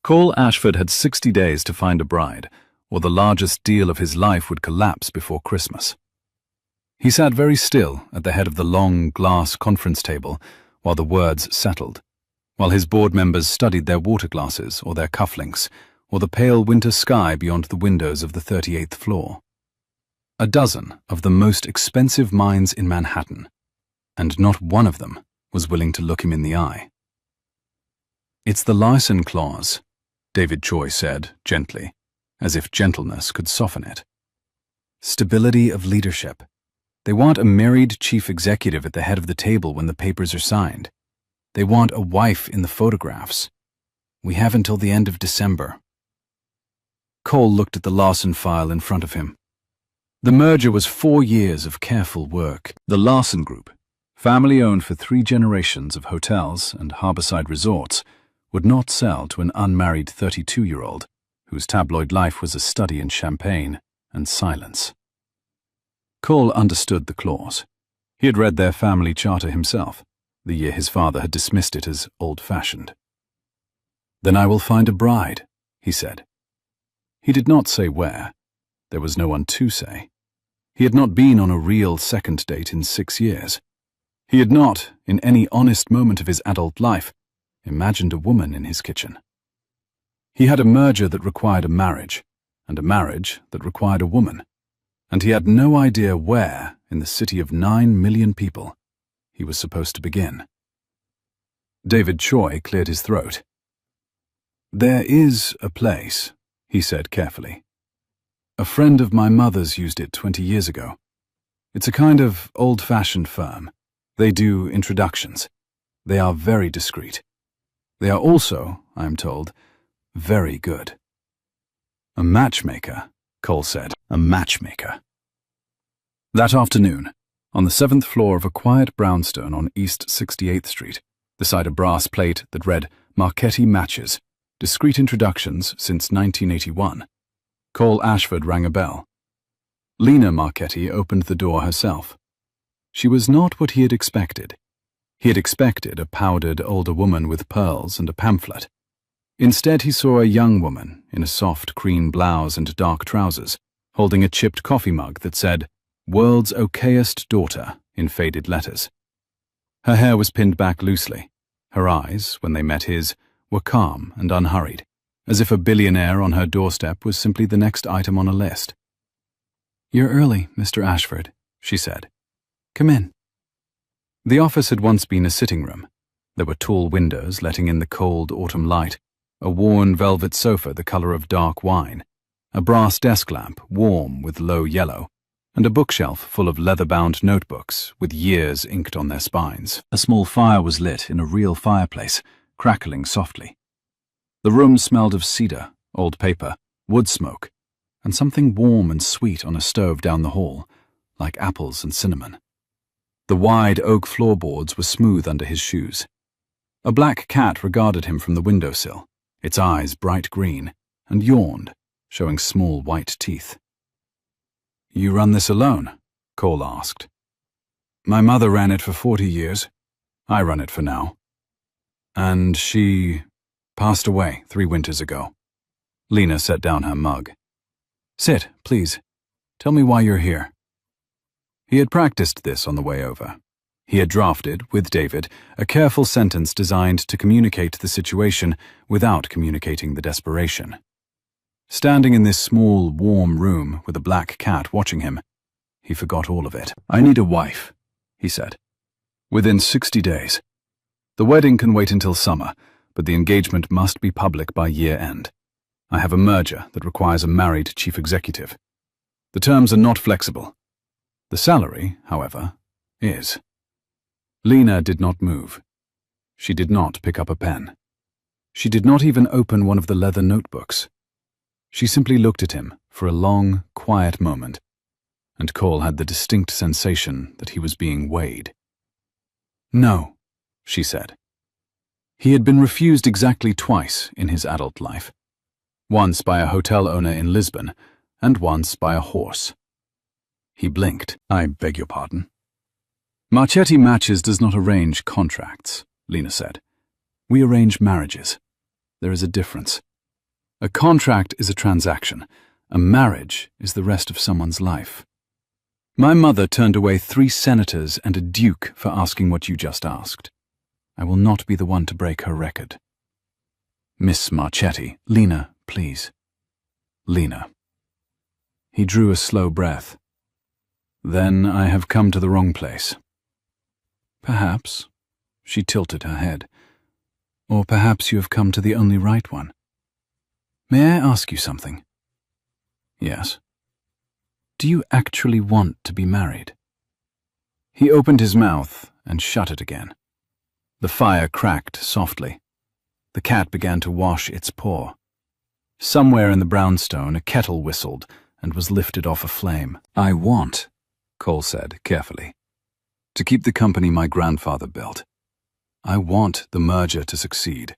Cole Ashford had 60 days to find a bride, or the largest deal of his life would collapse before Christmas. He sat very still at the head of the long glass conference table while the words settled, while his board members studied their water glasses or their cufflinks, or the pale winter sky beyond the windows of the 38th floor. A dozen of the most expensive minds in Manhattan, and not one of them was willing to look him in the eye. "It's the license clause," David Choi said, gently, as if gentleness could soften it. "Stability of leadership. They want a married chief executive at the head of the table when the papers are signed. They want a wife in the photographs. We have until the end of December." Cole looked at the Larson file in front of him. The merger was 4 years of careful work. The Larson Group, family-owned for 3 generations of hotels and harborside resorts, would not sell to an unmarried 32-year-old whose tabloid life was a study in champagne and silence. Cole understood the clause. He had read their family charter himself, the year his father had dismissed it as old-fashioned. "Then I will find a bride," he said. He did not say where. There was no one to say. He had not been on a real second date in 6 years. He had not, in any honest moment of his adult life, imagined a woman in his kitchen. He had a merger that required a marriage, and a marriage that required a woman, and he had no idea where, in the city of 9 million people, he was supposed to begin. David Choi cleared his throat. "There is a place," he said carefully. "A friend of my mother's used it 20 years ago. It's a kind of old-fashioned firm. They do introductions. They are very discreet. They are also, I am told, very good." "A matchmaker," Cole said. "A matchmaker." That afternoon, on the 7th floor of a quiet brownstone on East 68th Street, beside a brass plate that read Marchetti Matches, Discreet Introductions since 1981, Cole Ashford rang a bell. Lena Marchetti opened the door herself. She was not what he had expected. He had expected a powdered older woman with pearls and a pamphlet. Instead, he saw a young woman in a soft cream blouse and dark trousers, holding a chipped coffee mug that said, "World's Okayest Daughter," in faded letters. Her hair was pinned back loosely. Her eyes, when they met his, were calm and unhurried, as if a billionaire on her doorstep was simply the next item on a list. "You're early, Mr. Ashford," she said. "Come in." The office had once been a sitting room. There were tall windows letting in the cold autumn light, a worn velvet sofa the color of dark wine, a brass desk lamp warm with low yellow, and a bookshelf full of leather-bound notebooks with years inked on their spines. A small fire was lit in a real fireplace, crackling softly. The room smelled of cedar, old paper, wood smoke, and something warm and sweet on a stove down the hall, like apples and cinnamon. The wide oak floorboards were smooth under his shoes. A black cat regarded him from the windowsill, its eyes bright green, and yawned, showing small white teeth. "You run this alone?" Cole asked. "My mother ran it for 40 years. I run it for now." "And she passed away 3 winters ago." Lena set down her mug. "Sit, please. Tell me why you're here." He had practiced this on the way over. He had drafted, with David, a careful sentence designed to communicate the situation without communicating the desperation. Standing in this small, warm room with a black cat watching him, he forgot all of it. "I need a wife," he said. "Within 60 days. The wedding can wait until summer, but the engagement must be public by year-end. I have a merger that requires a married chief executive. The terms are not flexible. The salary, however, is." Lena did not move. She did not pick up a pen. She did not even open one of the leather notebooks. She simply looked at him for a long, quiet moment, and Cole had the distinct sensation that he was being weighed. "No," she said. He had been refused exactly twice in his adult life. Once by a hotel owner in Lisbon, and once by a horse. He blinked. "I beg your pardon." "Marchetti Matches does not arrange contracts," Lena said. "We arrange marriages. There is a difference." A contract is a transaction. A marriage is the rest of someone's life. My mother turned away 3 senators and a duke for asking what you just asked. I will not be the one to break her record. Miss Marchetti, Lena, please. Lena. He drew a slow breath. Then I have come to the wrong place. Perhaps. She tilted her head. Or perhaps you have come to the only right one. May I ask you something? Yes. Do you actually want to be married? He opened his mouth and shut it again. The fire cracked softly. The cat began to wash its paw. Somewhere in the brownstone, a kettle whistled and was lifted off a flame. I want, Cole said carefully, to keep the company my grandfather built. I want the merger to succeed.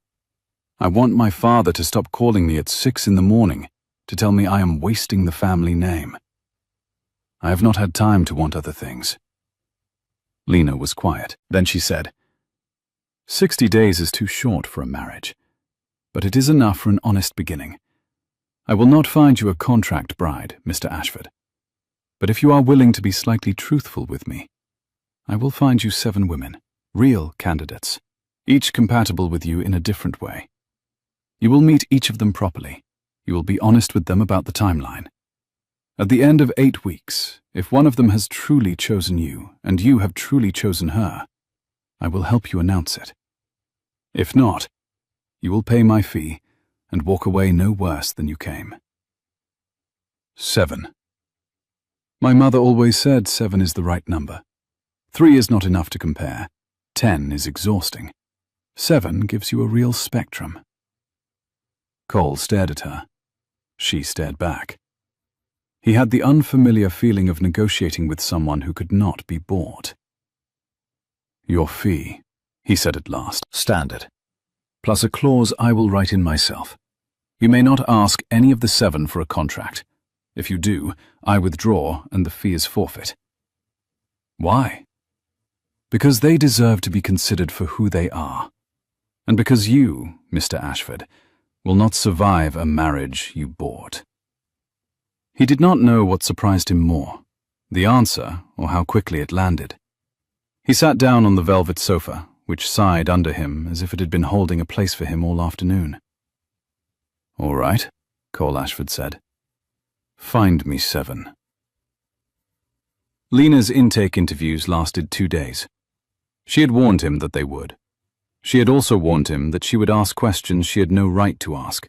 I want my father to stop calling me at 6 in the morning to tell me I am wasting the family name. I have not had time to want other things. Lena was quiet. Then she said, 60 days is too short for a marriage, but it is enough for an honest beginning. I will not find you a contract bride, Mr. Ashford, but if you are willing to be slightly truthful with me, I will find you 7 women, real candidates, each compatible with you in a different way. You will meet each of them properly. You will be honest with them about the timeline. At the end of 8 weeks, if one of them has truly chosen you and you have truly chosen her, I will help you announce it. If not, you will pay my fee and walk away no worse than you came. 7. My mother always said 7 is the right number. 3 is not enough to compare. 10 is exhausting. 7 gives you a real spectrum. Cole stared at her. She stared back. He had the unfamiliar feeling of negotiating with someone who could not be bought. Your fee, he said at last, standard, plus a clause I will write in myself. You may not ask any of the 7 for a contract. If you do, I withdraw and the fee is forfeit. Why? Because they deserve to be considered for who they are. And because you, Mr. Ashford, will not survive a marriage you bought. He did not know what surprised him more, the answer or how quickly it landed. He sat down on the velvet sofa, which sighed under him as if it had been holding a place for him all afternoon. All right, Cole Ashford said. Find me 7. Lena's intake interviews lasted 2 days. She had warned him that they would. She had also warned him that she would ask questions she had no right to ask,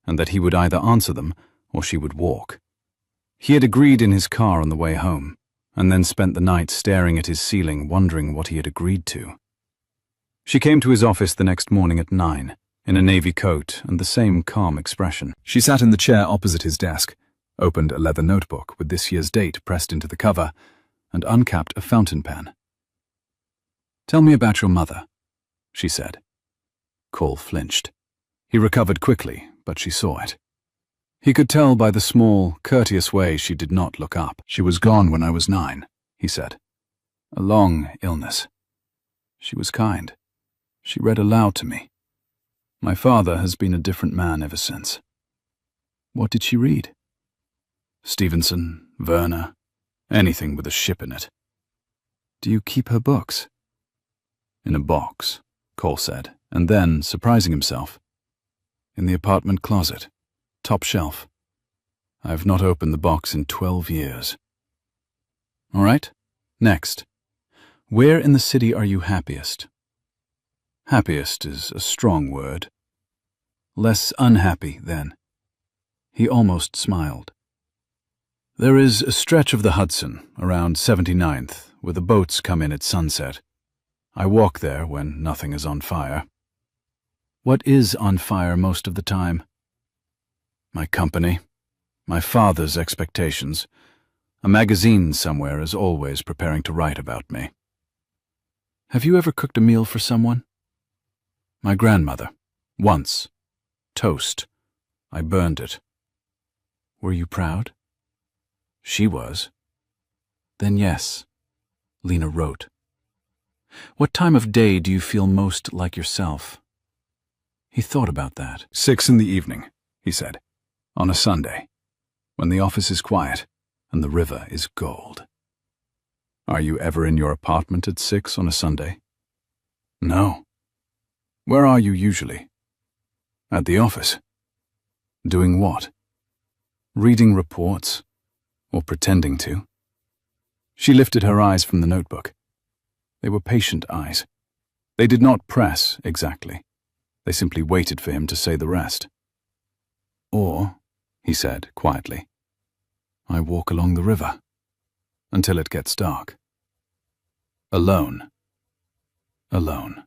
and that he would either answer them or she would walk. He had agreed in his car on the way home, and then spent the night staring at his ceiling, wondering what he had agreed to. She came to his office the next morning at 9, in a navy coat and the same calm expression. She sat in the chair opposite his desk, opened a leather notebook with this year's date pressed into the cover, and uncapped a fountain pen. Tell me about your mother, she said. Cole flinched. He recovered quickly, but she saw it. He could tell by the small, courteous way she did not look up. She was gone when I was 9, he said. A long illness. She was kind. She read aloud to me. My father has been a different man ever since. What did she read? Stevenson, Werner, anything with a ship in it. Do you keep her books? In a box, Cole said, and then, surprising himself, in the apartment closet, top shelf. I have not opened the box in 12 years. All right, next. Where in the city are you happiest? Happiest is a strong word. Less unhappy, then. He almost smiled. There is a stretch of the Hudson, around 79th, where the boats come in at sunset. I walk there when nothing is on fire. What is on fire most of the time? My company, my father's expectations. A magazine somewhere is always preparing to write about me. Have you ever cooked a meal for someone? My grandmother. Once. Toast. I burned it. Were you proud? She was. Then yes, Lena wrote. What time of day do you feel most like yourself? He thought about that. 6 in the evening, he said. On a Sunday, when the office is quiet and the river is gold. Are you ever in your apartment at 6 on a Sunday? No. Where are you usually? At the office. Doing what? Reading reports, or pretending to. She lifted her eyes from the notebook. They were patient eyes. They did not press exactly. They simply waited for him to say the rest. Or, he said quietly, I walk along the river until it gets dark. Alone. Alone.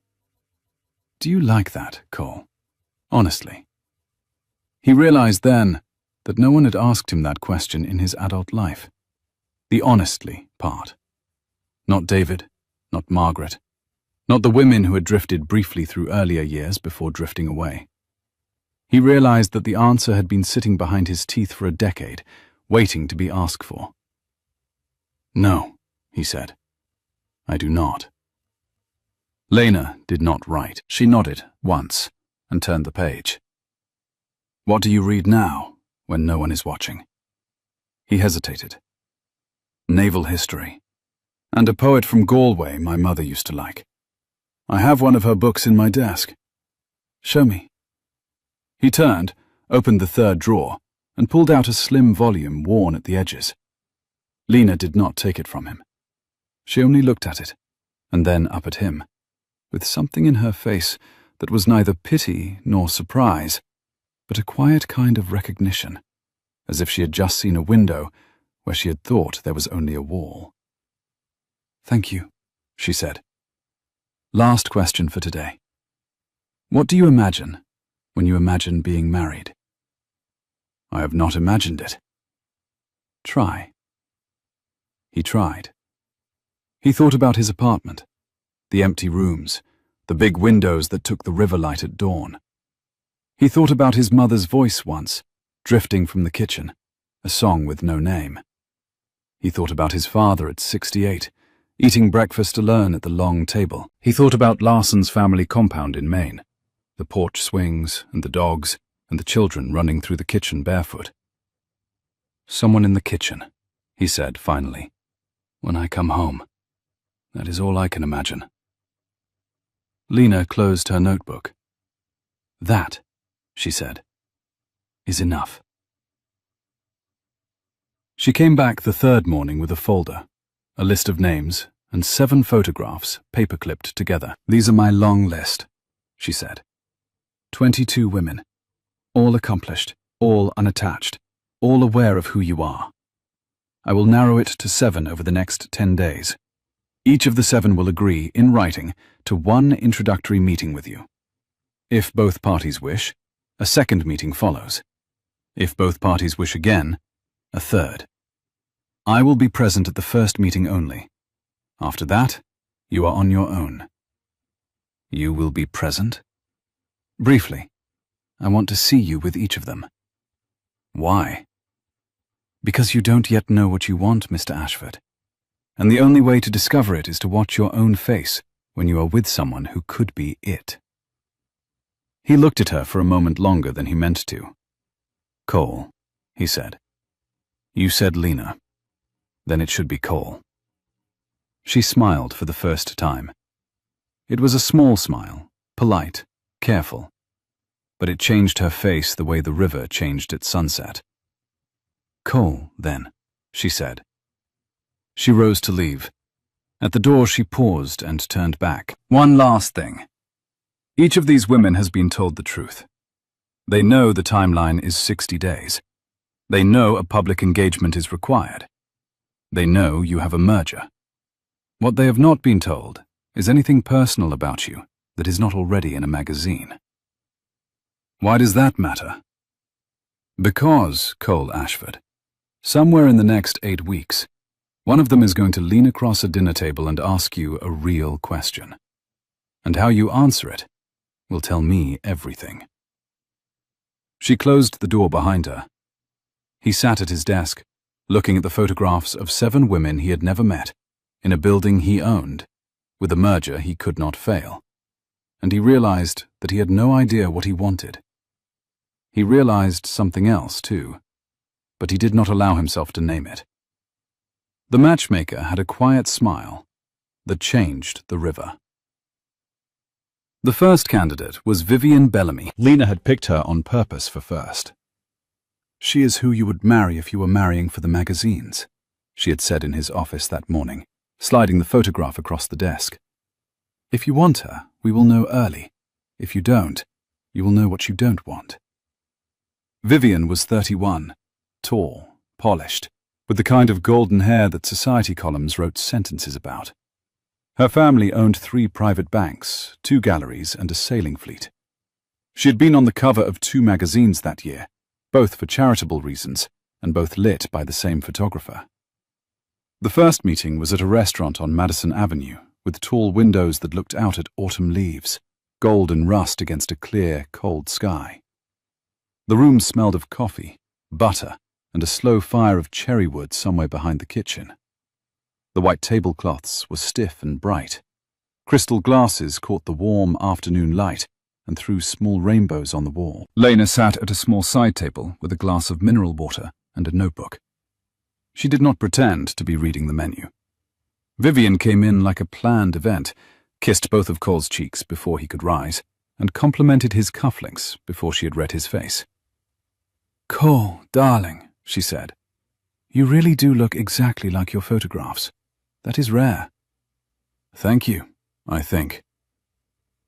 Do you like that, Cole? Honestly. He realized then that no one had asked him that question in his adult life. The honestly part. Not David, not Margaret, not the women who had drifted briefly through earlier years before drifting away. He realized that the answer had been sitting behind his teeth for a decade, waiting to be asked for. No, he said. I do not. Lena did not write. She nodded once and turned the page. What do you read now, when no one is watching? He hesitated. Naval history. And a poet from Galway my mother used to like. I have one of her books in my desk. Show me. He turned, opened the third drawer, and pulled out a slim volume worn at the edges. Lena did not take it from him. She only looked at it, and then up at him, with something in her face that was neither pity nor surprise, but a quiet kind of recognition, as if she had just seen a window where she had thought there was only a wall. Thank you, she said. Last question for today. What do you imagine when you imagine being married? I have not imagined it. Try. He tried. He thought about his apartment, the empty rooms, the big windows that took the river light at dawn. He thought about his mother's voice once, drifting from the kitchen, a song with no name. He thought about his father at 68, eating breakfast alone at the long table. He thought about Larson's family compound in Maine, the porch swings and the dogs and the children running through the kitchen barefoot. Someone in the kitchen, he said finally. When I come home, that is all I can imagine. Lena closed her notebook. That, she said, is enough. She came back the third morning with a folder, a list of names, and 7 photographs paper-clipped together. These are my long list, she said. 22 women, all accomplished, all unattached, all aware of who you are. I will narrow it to 7 over the next 10 days. Each of the 7 will agree, in writing, to 1 introductory meeting with you. If both parties wish, a second meeting follows. If both parties wish again, a third. I will be present at the first meeting only. After that, you are on your own. You will be present? Briefly, I want to see you with each of them. Why? Because you don't yet know what you want, Mr. Ashford. And the only way to discover it is to watch your own face when you are with someone who could be it. He looked at her for a moment longer than he meant to. Cole, he said. You said Lena. Then it should be Cole. She smiled for the first time. It was a small smile, polite, careful, but it changed her face the way the river changed at sunset. Cole, then, she said. She rose to leave. At the door she paused and turned back. One last thing. Each of these women has been told the truth. They know the timeline is 60 days. They know a public engagement is required. They know you have a merger. What they have not been told is anything personal about you that is not already in a magazine. Why does that matter? Because, Cole Ashford, somewhere in the next 8 weeks, one of them is going to lean across a dinner table and ask you a real question. And how you answer it will tell me everything. She closed the door behind her. He sat at his desk, looking at the photographs of 7 women he had never met, in a building he owned, with a merger he could not fail, and he realized that he had no idea what he wanted. He realized something else, too, but he did not allow himself to name it. The matchmaker had a quiet smile that changed the river. The first candidate was Vivian Bellamy. Lena had picked her on purpose for first. "She is who you would marry if you were marrying for the magazines," she had said in his office that morning, sliding the photograph across the desk. "If you want her, we will know early. If you don't, you will know what you don't want." Vivian was 31, tall, polished, with the kind of golden hair that society columns wrote sentences about. Her family owned 3 private banks, 2 galleries, and a sailing fleet. She had been on the cover of 2 magazines that year, both for charitable reasons, and both lit by the same photographer. The first meeting was at a restaurant on Madison Avenue, with tall windows that looked out at autumn leaves, gold and rust against a clear, cold sky. The room smelled of coffee, butter, and a slow fire of cherry wood somewhere behind the kitchen. The white tablecloths were stiff and bright. Crystal glasses caught the warm afternoon light and threw small rainbows on the wall. Lena sat at a small side table with a glass of mineral water and a notebook. She did not pretend to be reading the menu. Vivian came in like a planned event, kissed both of Cole's cheeks before he could rise, and complimented his cufflinks before she had read his face. "Cole, darling," she said, "you really do look exactly like your photographs. That is rare." "Thank you, I think."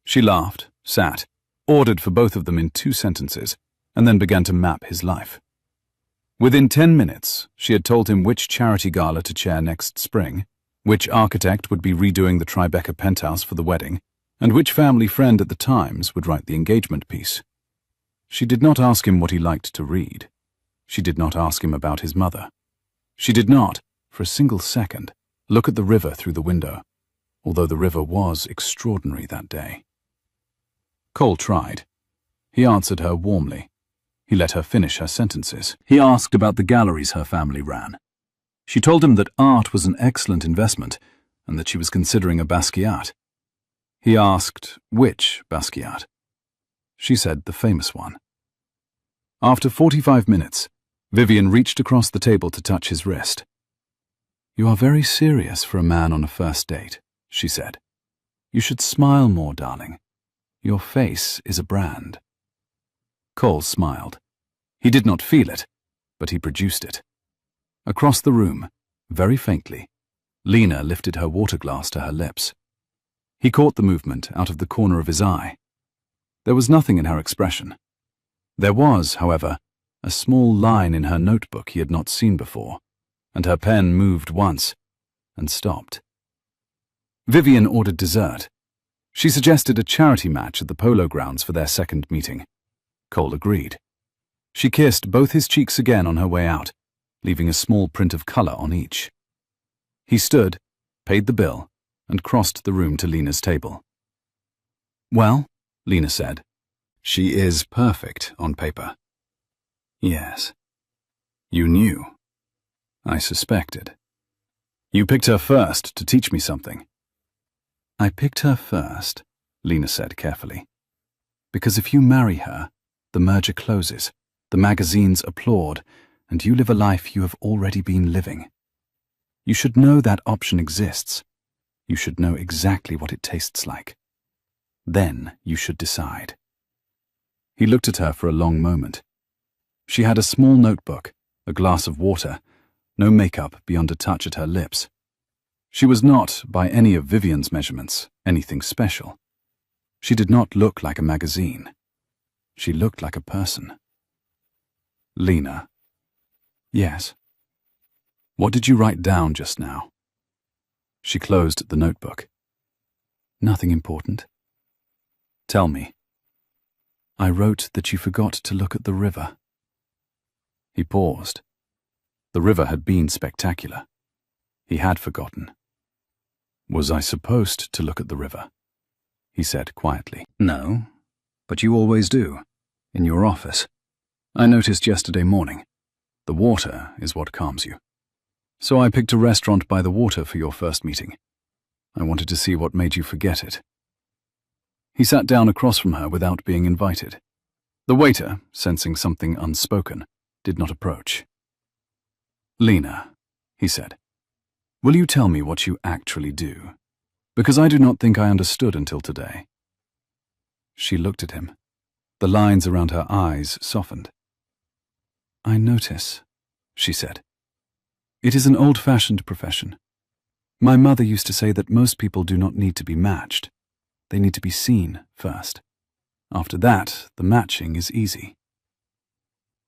She laughed, sat, ordered for both of them in 2 sentences, and then began to map his life. Within 10 minutes, she had told him which charity gala to chair next spring, which architect would be redoing the Tribeca penthouse for the wedding, and which family friend at the Times would write the engagement piece. She did not ask him what he liked to read. She did not ask him about his mother. She did not, for a single second, look at the river through the window, although the river was extraordinary that day. Cole tried. He answered her warmly. He let her finish her sentences. He asked about the galleries her family ran. She told him that art was an excellent investment and that she was considering a Basquiat. He asked which Basquiat. She said the famous one. After 45 minutes, Vivian reached across the table to touch his wrist. "You are very serious for a man on a first date," she said. "You should smile more, darling. Your face is a brand." Cole smiled. He did not feel it, but he produced it. Across the room, very faintly, Lena lifted her water glass to her lips. He caught the movement out of the corner of his eye. There was nothing in her expression. There was, however, a small line in her notebook he had not seen before, and her pen moved once and stopped. Vivian ordered dessert. She suggested a charity match at the polo grounds for their second meeting. Cole agreed. She kissed both his cheeks again on her way out, leaving a small print of color on each. He stood, paid the bill, and crossed the room to Lena's table. "Well," Lena said, "she is perfect on paper." "Yes. You knew." "I suspected. You picked her first to teach me something." "I picked her first," Lena said carefully, "because if you marry her, the merger closes, the magazines applaud, and you live a life you have already been living. You should know that option exists. You should know exactly what it tastes like. Then you should decide." He looked at her for a long moment. She had a small notebook, a glass of water, no makeup beyond a touch at her lips. She was not, by any of Vivian's measurements, anything special. She did not look like a magazine. She looked like a person. "Lena." "Yes." "What did you write down just now?" She closed the notebook. "Nothing important." "Tell me." "I wrote that you forgot to look at the river." He paused. The river had been spectacular. He had forgotten. "Was I supposed to look at the river?" he said quietly. "No, but you always do, in your office. I noticed yesterday morning. The water is what calms you. So I picked a restaurant by the water for your first meeting. I wanted to see what made you forget it." He sat down across from her without being invited. The waiter, sensing something unspoken, did not approach. "Lena," he said, "will you tell me what you actually do? Because I do not think I understood until today." She looked at him. The lines around her eyes softened. "I notice," she said. "It is an old-fashioned profession. My mother used to say that most people do not need to be matched. They need to be seen first. After that, the matching is easy."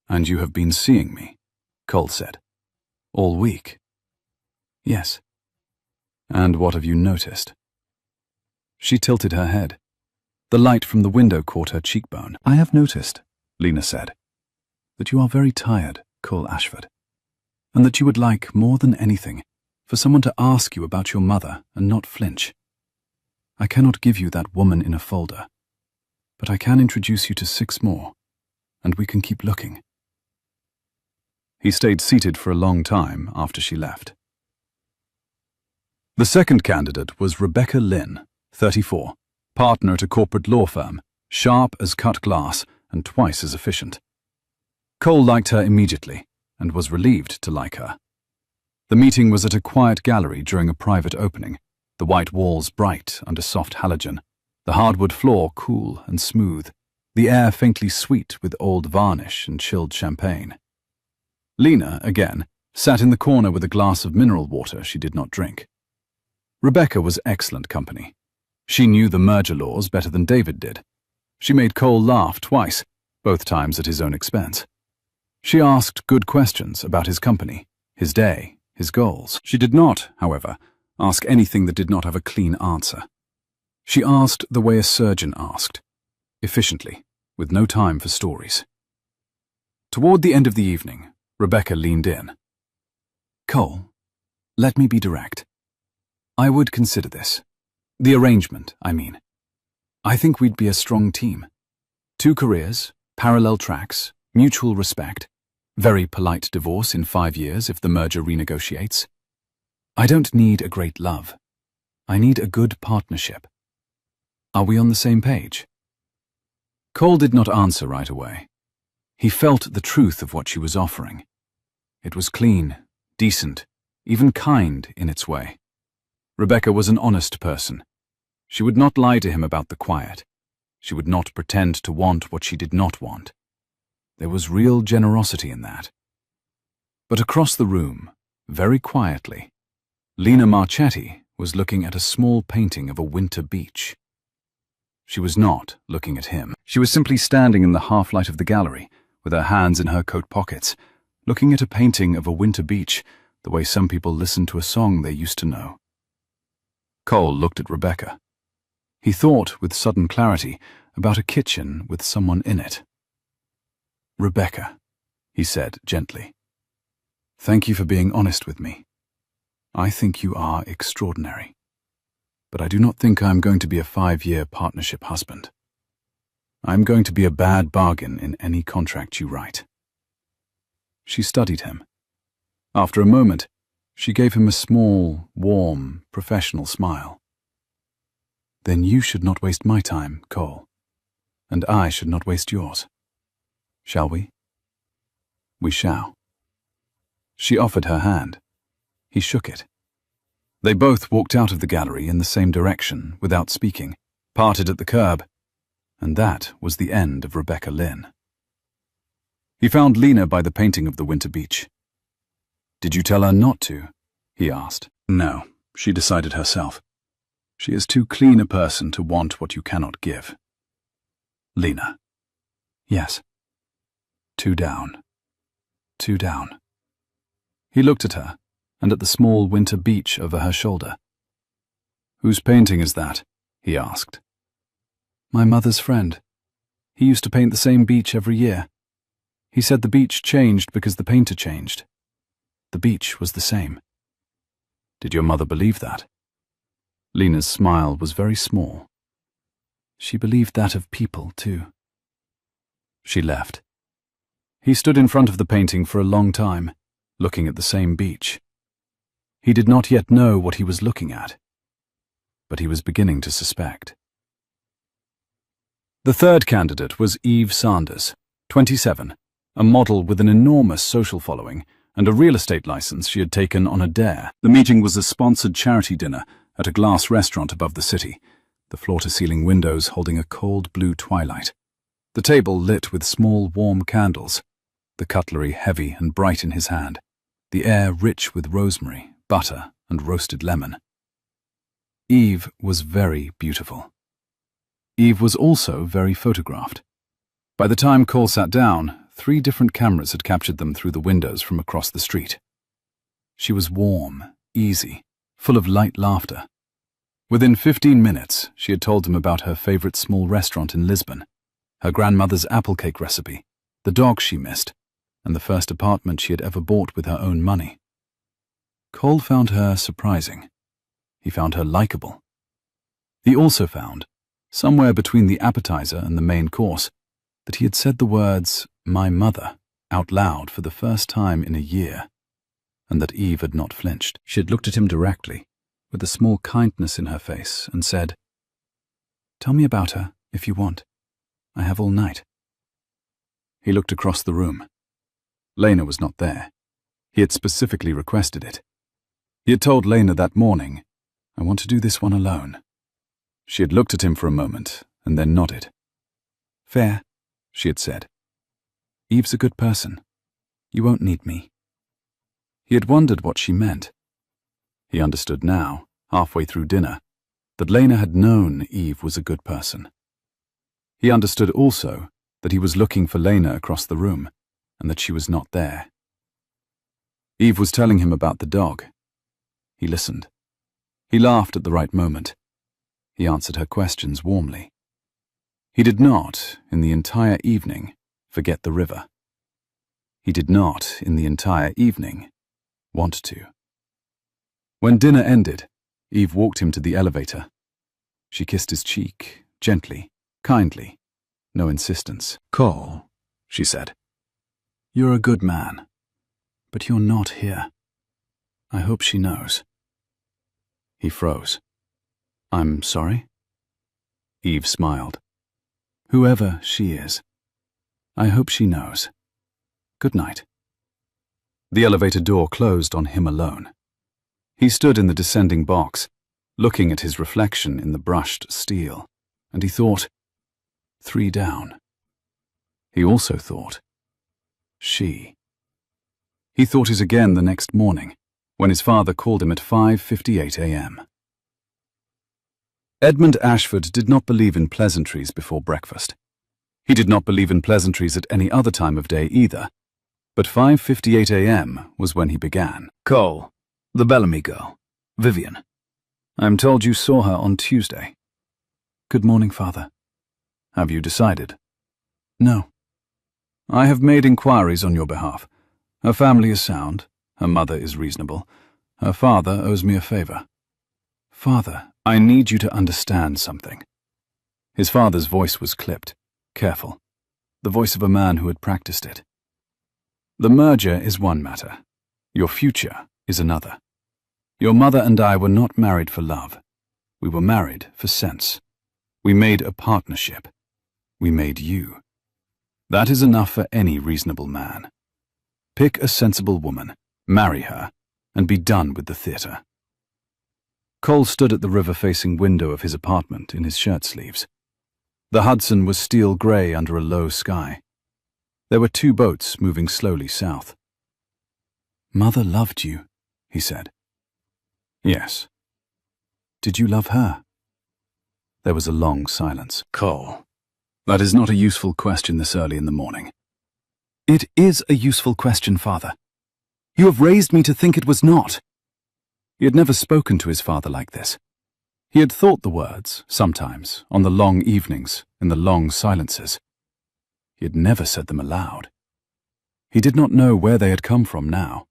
"And you have been seeing me," Cole said. "All week?" "Yes." "And what have you noticed?" She tilted her head. The light from the window caught her cheekbone. "I have noticed," Lena said, "that you are very tired, Cole Ashford, and that you would like, more than anything, for someone to ask you about your mother and not flinch. I cannot give you that woman in a folder, but I can introduce you to 6 more, and we can keep looking." He stayed seated for a long time after she left. The second candidate was Rebecca Lynn, 34, partner at a corporate law firm, sharp as cut glass and twice as efficient. Cole liked her immediately and was relieved to like her. The meeting was at a quiet gallery during a private opening, the white walls bright under soft halogen, the hardwood floor cool and smooth, the air faintly sweet with old varnish and chilled champagne. Lena, again, sat in the corner with a glass of mineral water she did not drink. Rebecca was excellent company. She knew the merger laws better than David did. She made Cole laugh twice, both times at his own expense. She asked good questions about his company, his day, his goals. She did not, however, ask anything that did not have a clean answer. She asked the way a surgeon asked, efficiently, with no time for stories. Toward the end of the evening, Rebecca leaned in. "Cole, let me be direct. I would consider this. The arrangement, I mean. I think we'd be a strong team. 2 careers, parallel tracks, mutual respect, very polite divorce in 5 years if the merger renegotiates. I don't need a great love. I need a good partnership. Are we on the same page?" Cole did not answer right away. He felt the truth of what she was offering. It was clean, decent, even kind in its way. Rebecca was an honest person. She would not lie to him about the quiet. She would not pretend to want what she did not want. There was real generosity in that. But across the room, very quietly, Lena Marchetti was looking at a small painting of a winter beach. She was not looking at him. She was simply standing in the half-light of the gallery, with her hands in her coat pockets, looking at a painting of a winter beach, the way some people listen to a song they used to know. Cole looked at Rebecca. He thought with sudden clarity about a kitchen with someone in it. "Rebecca," he said gently, "thank you for being honest with me. I think you are extraordinary. But I do not think I am going to be a 5-year partnership husband. I am going to be a bad bargain in any contract you write." She studied him. After a moment, she gave him a small, warm, professional smile. "Then you should not waste my time, Cole, and I should not waste yours. Shall we?" "We shall." She offered her hand. He shook it. They both walked out of the gallery in the same direction without speaking, parted at the curb, and that was the end of Rebecca Lynn. He found Lena by the painting of the winter beach. "Did you tell her not to?" he asked. "No, she decided herself. She is too clean a person to want what you cannot give." "Lena." "Yes." "Two down. Two down." He looked at her, and at the small winter beach over her shoulder. "Whose painting is that?" he asked. "My mother's friend. He used to paint the same beach every year. He said the beach changed because the painter changed. The beach was the same." "Did your mother believe that?" Lena's smile was very small. "She believed that of people, too." She left. He stood in front of the painting for a long time, looking at the same beach. He did not yet know what he was looking at, but he was beginning to suspect. The third candidate was Eve Sanders, 27, a model with an enormous social following and a real estate license she had taken on a dare. The meeting was a sponsored charity dinner at a glass restaurant above the city, the floor-to-ceiling windows holding a cold blue twilight. The table lit with small, warm candles, the cutlery heavy and bright in his hand, the air rich with rosemary, butter, and roasted lemon. Eve was very beautiful. Eve was also very photographed. By the time Cole sat down, 3 different cameras had captured them through the windows from across the street. She was warm, easy, full of light laughter. Within 15 minutes, she had told him about her favorite small restaurant in Lisbon, her grandmother's apple cake recipe, the dog she missed, and the first apartment she had ever bought with her own money. Cole found her surprising. He found her likable. He also found, somewhere between the appetizer and the main course, that he had said the words, "my mother," out loud for the first time in a year, and that Eve had not flinched. She had looked at him directly, with a small kindness in her face, and said, "Tell me about her, if you want. I have all night." He looked across the room. Lena was not there. He had specifically requested it. He had told Lena that morning, "I want to do this one alone." She had looked at him for a moment, and then nodded. "Fair," she had said. "Eve's a good person. You won't need me." He had wondered what she meant. He understood now, halfway through dinner, that Lena had known Eve was a good person. He understood also that he was looking for Lena across the room, and that she was not there. Eve was telling him about the dog. He listened. He laughed at the right moment. He answered her questions warmly. He did not, in the entire evening, forget the river. He did not, in the entire evening, want to. When dinner ended, Eve walked him to the elevator. She kissed his cheek, gently, kindly, no insistence. "Cole," she said, "you're a good man, but you're not here. I hope she knows." He froze. "I'm sorry?" Eve smiled. "Whoever she is, I hope she knows. Good night." The elevator door closed on him alone. He stood in the descending box, looking at his reflection in the brushed steel, and he thought, 3 down. He also thought, she. He thought it again the next morning, when his father called him at 5:58 a.m. Edmund Ashford did not believe in pleasantries before breakfast. He did not believe in pleasantries at any other time of day either, but 5:58 a.m. was when he began. "Cole, the Bellamy girl, Vivian. I'm told you saw her on Tuesday." "Good morning, Father." "Have you decided?" "No." "I have made inquiries on your behalf. Her family is sound. Her mother is reasonable. Her father owes me a favor." "Father, I need you to understand something." His father's voice was clipped, careful, the voice of a man who had practiced it. "The merger is one matter. Your future is another. Your mother and I were not married for love. We were married for sense. We made a partnership. We made you. That is enough for any reasonable man. Pick a sensible woman, marry her, and be done with the theater." Cole stood at the river-facing window of his apartment in his shirt sleeves. The Hudson was steel grey under a low sky. There were 2 boats moving slowly south. "Mother loved you," he said. "Yes." "Did you love her?" There was a long silence. "Cole, that is not a useful question this early in the morning." "It is a useful question, Father. You have raised me to think it was not." He had never spoken to his father like this. He had thought the words, sometimes, on the long evenings, in the long silences. He had never said them aloud. He did not know where they had come from now,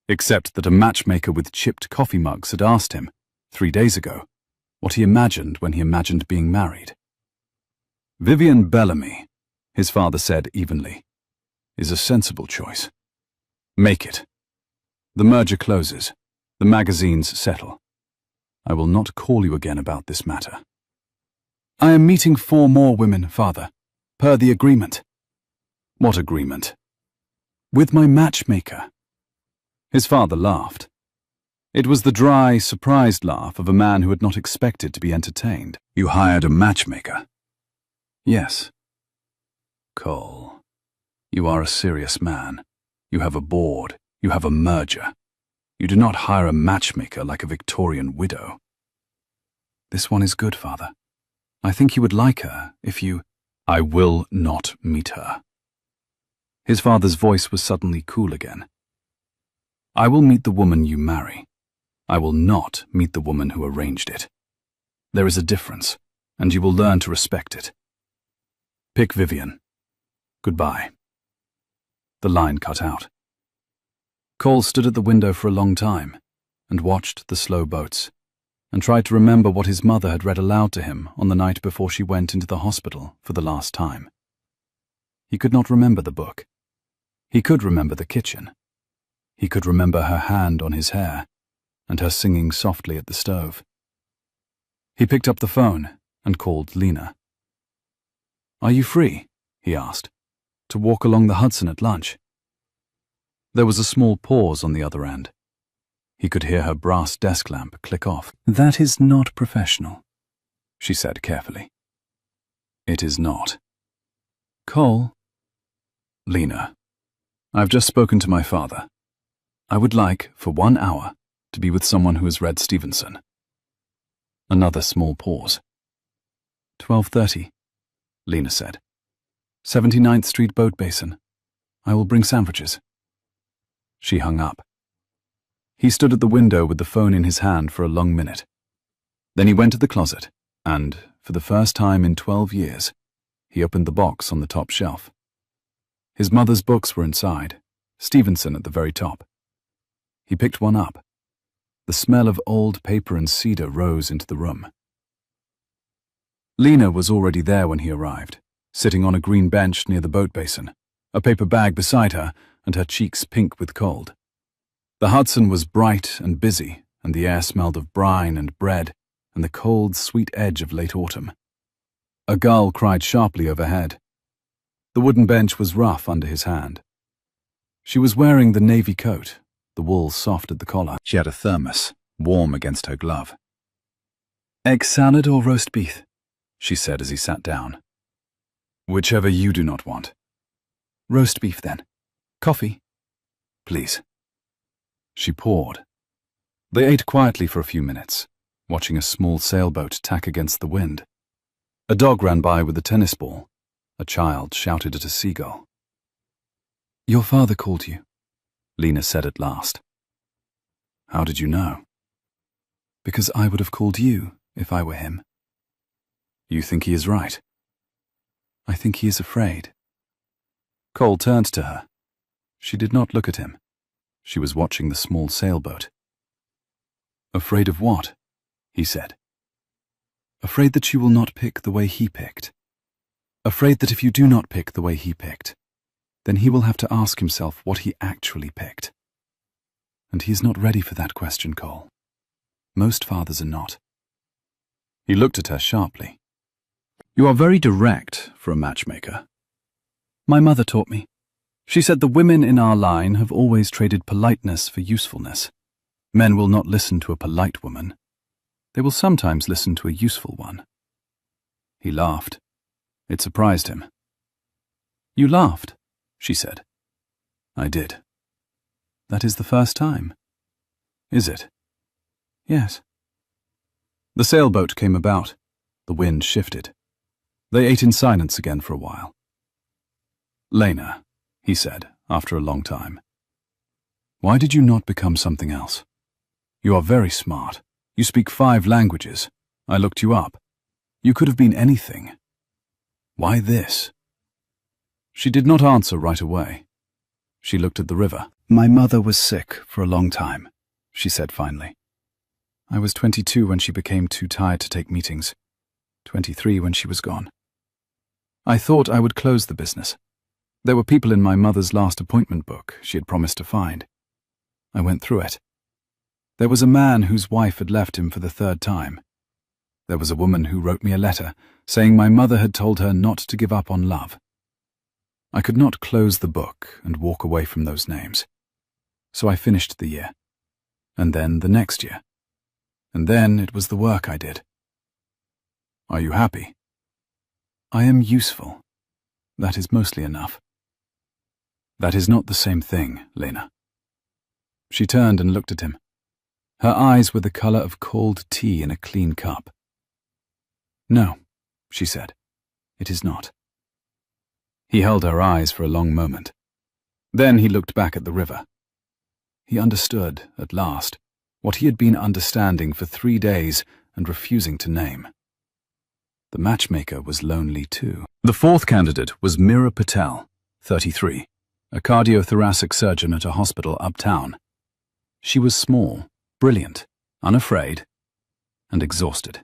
except that a matchmaker with chipped coffee mugs had asked him, 3 days ago, what he imagined when he imagined being married. "Vivian Bellamy," his father said evenly, "is a sensible choice. Make it. The merger closes. The magazines settle. I will not call you again about this matter." I am meeting 4 more women, Father, per the agreement. What agreement? With my matchmaker. His father laughed. It was the dry, surprised laugh of a man who had not expected to be entertained. You hired a matchmaker? Yes. Cole, you are a serious man. You have a board. You have a merger. You do not hire a matchmaker like a Victorian widow. This one is good, Father. I think you would like her if you— I will not meet her. His father's voice was suddenly cool again. I will meet the woman you marry. I will not meet the woman who arranged it. There is a difference, and you will learn to respect it. Pick Vivian. Goodbye. The line cut out. Cole stood at the window for a long time and watched the slow boats and tried to remember what his mother had read aloud to him on the night before she went into the hospital for the last time. He could not remember the book. He could remember the kitchen. He could remember her hand on his hair and her singing softly at the stove. He picked up the phone and called Lena. Are you free, he asked, to walk along the Hudson at lunch? There was a small pause on the other end. He could hear her brass desk lamp click off. That is not professional, she said carefully. It is not. Cole? Lena, I've just spoken to my father. I would like, for 1 hour, to be with someone who has read Stevenson. Another small pause. 12:30, Lena said. 79th Street Boat Basin. I will bring sandwiches. She hung up. He stood at the window with the phone in his hand for a long minute. Then he went to the closet and, for the first time in 12 years, he opened the box on the top shelf. His mother's books were inside, Stevenson at the very top. He picked one up. The smell of old paper and cedar rose into the room. Lena was already there when he arrived, sitting on a green bench near the boat basin, a paper bag beside her and her cheeks pink with cold. The Hudson was bright and busy, and the air smelled of brine and bread and the cold, sweet edge of late autumn. A gull cried sharply overhead. The wooden bench was rough under his hand. She was wearing the navy coat, the wool soft at the collar. She had a thermos, warm against her glove. Egg salad or roast beef? She said as he sat down. Whichever you do not want. Roast beef, then. Coffee? Please. She poured. They ate quietly for a few minutes, watching a small sailboat tack against the wind. A dog ran by with a tennis ball. A child shouted at a seagull. Your father called you, Lena said at last. How did you know? Because I would have called you if I were him. You think he is right? I think he is afraid. Cole turned to her. She did not look at him. She was watching the small sailboat. Afraid of what? He said. Afraid that you will not pick the way he picked. Afraid that if you do not pick the way he picked, then he will have to ask himself what he actually picked. And he is not ready for that question, Cole. Most fathers are not. He looked at her sharply. You are very direct for a matchmaker. My mother taught me. She said the women in our line have always traded politeness for usefulness. Men will not listen to a polite woman. They will sometimes listen to a useful one. He laughed. It surprised him. You laughed, she said. I did. That is the first time. Is it? Yes. The sailboat came about. The wind shifted. They ate in silence again for a while. Lena, he said, after a long time. Why did you not become something else? You are very smart. You speak 5 languages. I looked you up. You could have been anything. Why this? She did not answer right away. She looked at the river. My mother was sick for a long time, she said finally. I was 22 when she became too tired to take meetings. 23 when she was gone. I thought I would close the business. There were people in my mother's last appointment book she had promised to find. I went through it. There was a man whose wife had left him for the 3rd time. There was a woman who wrote me a letter, saying my mother had told her not to give up on love. I could not close the book and walk away from those names. So I finished the year, and then the next year, and then it was the work I did. Are you happy? I am useful. That is mostly enough. That is not the same thing, Lena. She turned and looked at him. Her eyes were the color of cold tea in a clean cup. No, she said, it is not. He held her eyes for a long moment. Then he looked back at the river. He understood, at last, what he had been understanding for 3 days and refusing to name. The matchmaker was lonely too. The fourth candidate was Meera Patel, 33, a cardiothoracic surgeon at a hospital uptown. She was small, brilliant, unafraid, and exhausted.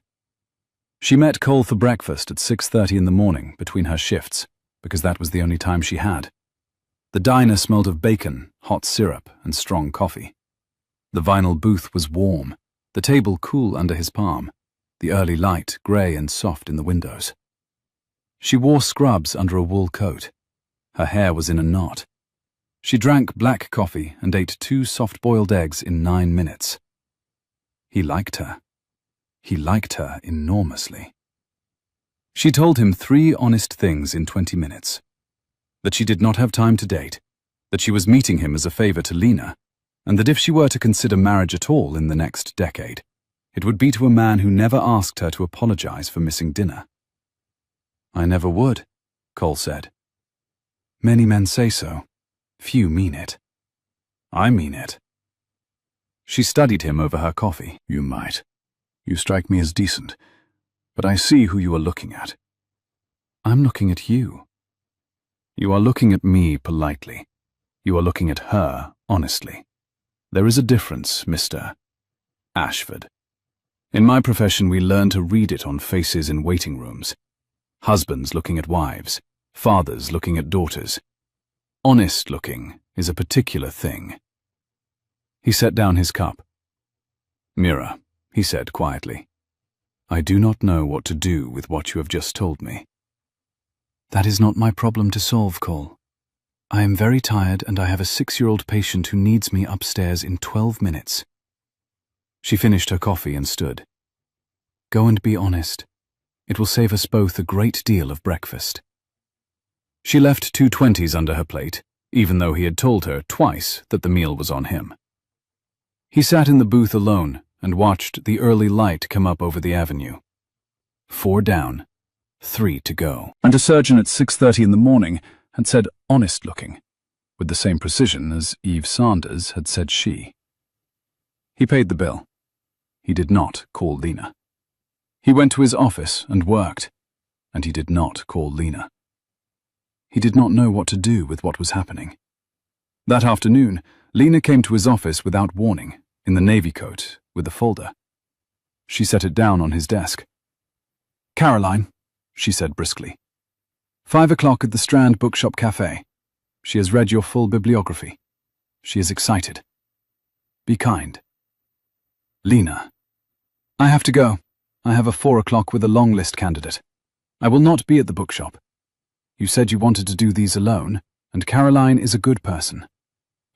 She met Cole for breakfast at 6:30 in the morning between her shifts, because that was the only time she had. The diner smelled of bacon, hot syrup, and strong coffee. The vinyl booth was warm, the table cool under his palm, the early light grey and soft in the windows. She wore scrubs under a wool coat. Her hair was in a knot. She drank black coffee and ate 2 soft-boiled eggs in 9 minutes. He liked her. He liked her enormously. She told him 3 honest things in 20 minutes. That she did not have time to date, that she was meeting him as a favor to Lena, and that if she were to consider marriage at all in the next decade, it would be to a man who never asked her to apologize for missing dinner. I never would, Cole said. Many men say so. Few mean it. I mean it. She studied him over her coffee. You might. You strike me as decent, but I see who you are looking at. I'm looking at you. You are looking at me politely. You are looking at her honestly. There is a difference, Mr. Ashford. In my profession, we learn to read it on faces in waiting rooms. Husbands looking at wives, fathers looking at daughters. Honest looking is a particular thing. He set down his cup. Meera, he said quietly, I do not know what to do with what you have just told me. That is not my problem to solve, Cole. I am very tired and I have a 6-year-old patient who needs me upstairs in 12 minutes. She finished her coffee and stood. Go and be honest. It will save us both a great deal of breakfast. She left 2 20s under her plate, even though he had told her twice that the meal was on him. He sat in the booth alone and watched the early light come up over the avenue. 4 down, 3 to go. And a surgeon at 6:30 in the morning had said honest looking, with the same precision as Eve Sanders had said she. He paid the bill. He did not call Lena. He went to his office and worked, and he did not call Lena. He did not know what to do with what was happening. That afternoon, Lena came to his office without warning, in the navy coat, with a folder. She set it down on his desk. Caroline, she said briskly. 5 o'clock at the Strand Bookshop Cafe. She has read your full bibliography. She is excited. Be kind. Lena. I have to go. I have a 4 o'clock with a long list candidate. I will not be at the bookshop. You said you wanted to do these alone, and Caroline is a good person,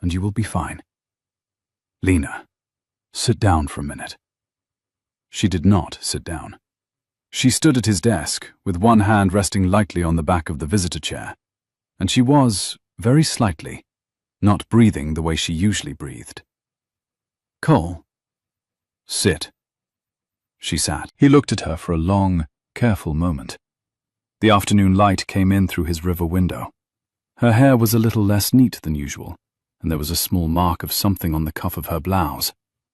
and you will be fine. Lena, sit down for a minute. She did not sit down. She stood at his desk, with one hand resting lightly on the back of the visitor chair, and she was, very slightly, not breathing the way she usually breathed. Cole. Sit. She sat. He looked at her for a long, careful moment. The afternoon light came in through his river window. Her hair was a little less neat than usual, and there was a small mark of something on the cuff of her blouse.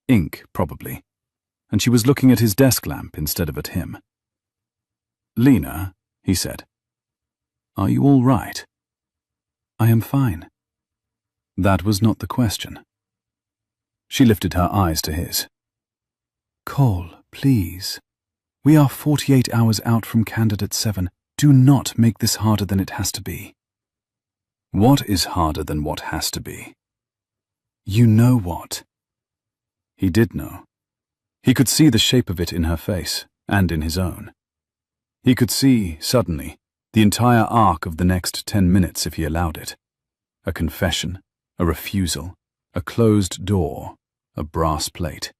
Ink, probably. And she was looking at his desk lamp instead of at him. Lena, he said, are you all right? I am fine. That was not the question. She lifted her eyes to his. Cole, please. We are 48 hours out from Candidate 7. Do not make this harder than it has to be. What is harder than what has to be? You know what. He did know. He could see the shape of it in her face, and in his own. He could see, suddenly, the entire arc of the next 10 minutes if he allowed it. A confession, a refusal, a closed door, a brass plate.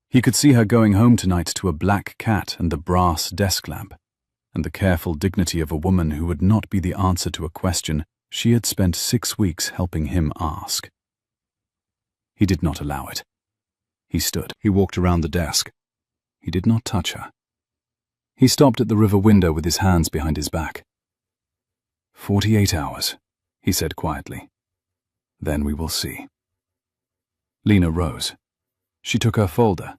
He could see her going home tonight to a black cat and the brass desk lamp, and the careful dignity of a woman who would not be the answer to a question she had spent 6 weeks helping him ask. He did not allow it. He stood. He walked around the desk. He did not touch her. He stopped at the river window with his hands behind his back. 48 hours, he said quietly. Then we will see. Lena rose. She took her folder.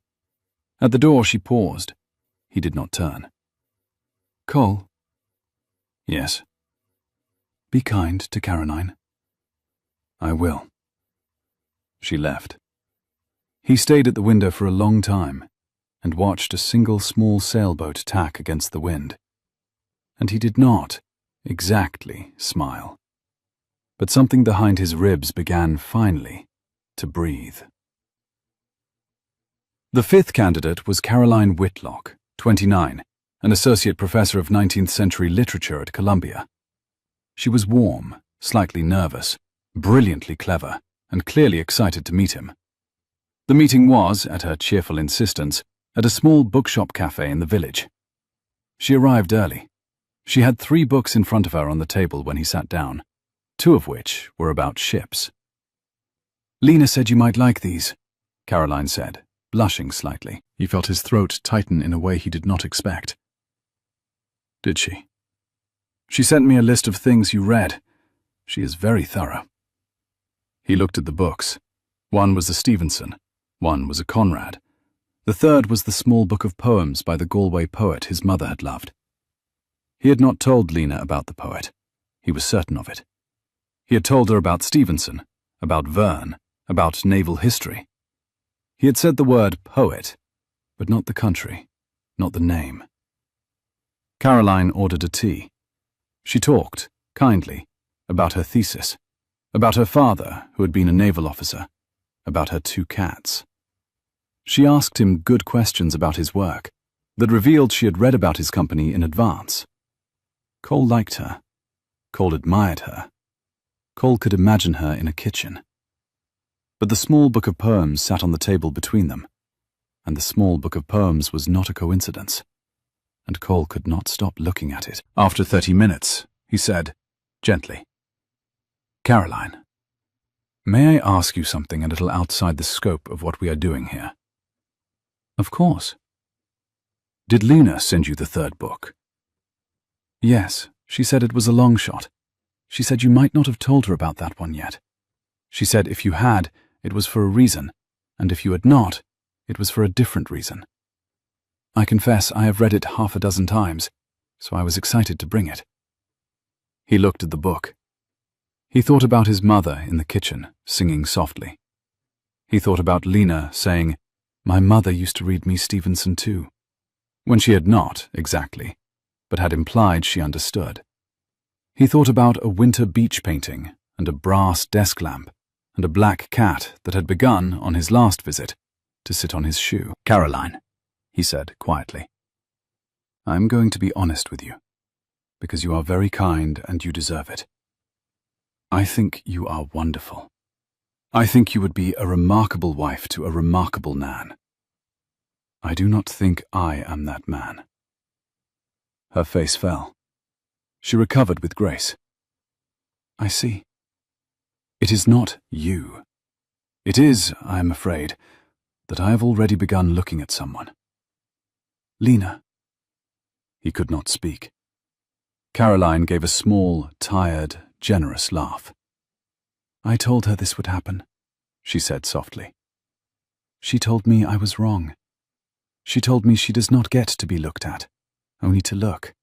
At the door she paused. He did not turn. Cole? Yes. Be kind to Caroline. I will. She left. He stayed at the window for a long time and watched a single small sailboat tack against the wind. And he did not exactly smile. But something behind his ribs began finally to breathe. The fifth candidate was Caroline Whitlock, 29, an associate professor of 19th century literature at Columbia. She was warm, slightly nervous, brilliantly clever, and clearly excited to meet him. The meeting was, at her cheerful insistence, at a small bookshop cafe in the village. She arrived early. She had 3 books in front of her on the table when he sat down, 2 of which were about ships. Lena said you might like these, Caroline said, blushing slightly. He felt his throat tighten in a way he did not expect. Did she? She sent me a list of things you read. She is very thorough. He looked at the books. One was a Stevenson, one was a Conrad. The third was the small book of poems by the Galway poet his mother had loved. He had not told Lena about the poet. He was certain of it. He had told her about Stevenson, about Verne, about naval history. He had said the word poet, but not the country, not the name. Caroline ordered a tea. She talked, kindly, about her thesis, about her father, who had been a naval officer, about her 2 cats. She asked him good questions about his work that revealed she had read about his company in advance. Cole liked her. Cole admired her. Cole could imagine her in a kitchen. But the small book of poems sat on the table between them, and the small book of poems was not a coincidence, and Cole could not stop looking at it. After 30 minutes, he said, gently, Caroline, may I ask you something a little outside the scope of what we are doing here? Of course. Did Lena send you the 3rd book? Yes, she said it was a long shot. She said you might not have told her about that one yet. She said if you had, it was for a reason, and if you had not, it was for a different reason. I confess I have read it 6 times, so I was excited to bring it. He looked at the book. He thought about his mother in the kitchen, singing softly. He thought about Lena saying, my mother used to read me Stevenson too, when she had not, exactly, but had implied she understood. He thought about a winter beach painting and a brass desk lamp and a black cat that had begun, on his last visit, to sit on his shoe. Caroline, he said quietly, I'm going to be honest with you, because you are very kind and you deserve it. I think you are wonderful. I think you would be a remarkable wife to a remarkable man. I do not think I am that man. Her face fell. She recovered with grace. I see. It is not you. It is, I am afraid, that I have already begun looking at someone. Lena. He could not speak. Caroline gave a small, tired, generous laugh. I told her this would happen, she said softly. She told me I was wrong. She told me she does not get to be looked at, only to look.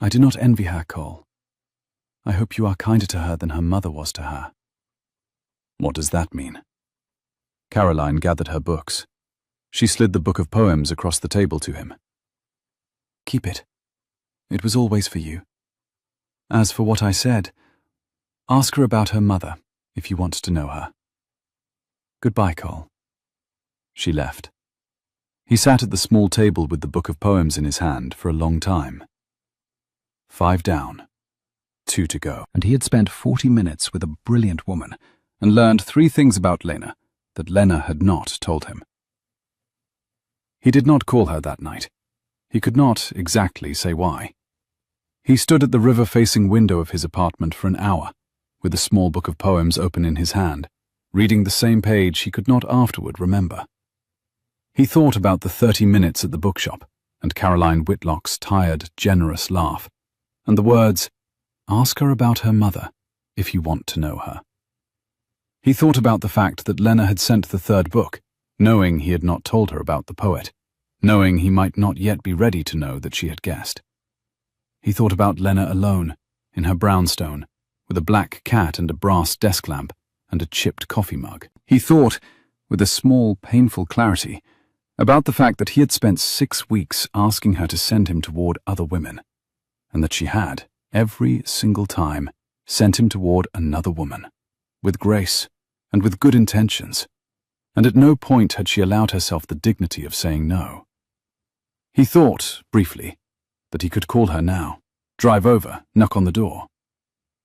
I do not envy her, Cole. I hope you are kinder to her than her mother was to her. What does that mean? Caroline gathered her books. She slid the book of poems across the table to him. Keep it. It was always for you. As for what I said, ask her about her mother, if you want to know her. Goodbye, Cole. She left. He sat at the small table with the book of poems in his hand for a long time. 5 down, 2 to go. And he had spent 40 minutes with a brilliant woman and learned 3 things about Lena that Lena had not told him. He did not call her that night. He could not exactly say why. He stood at the river-facing window of his apartment for an hour, with a small book of poems open in his hand, reading the same page he could not afterward remember. He thought about the 30 minutes at the bookshop, and Caroline Whitlock's tired, generous laugh, and the words, "Ask her about her mother, if you want to know her." He thought about the fact that Lena had sent the 3rd book, knowing he had not told her about the poet, knowing he might not yet be ready to know that she had guessed. He thought about Lena alone, in her brownstone, with a black cat and a brass desk lamp and a chipped coffee mug. He thought, with a small, painful clarity, about the fact that he had spent 6 weeks asking her to send him toward other women, and that she had, every single time, sent him toward another woman, with grace and with good intentions, and at no point had she allowed herself the dignity of saying no. He thought, briefly, that he could call her now, drive over, knock on the door.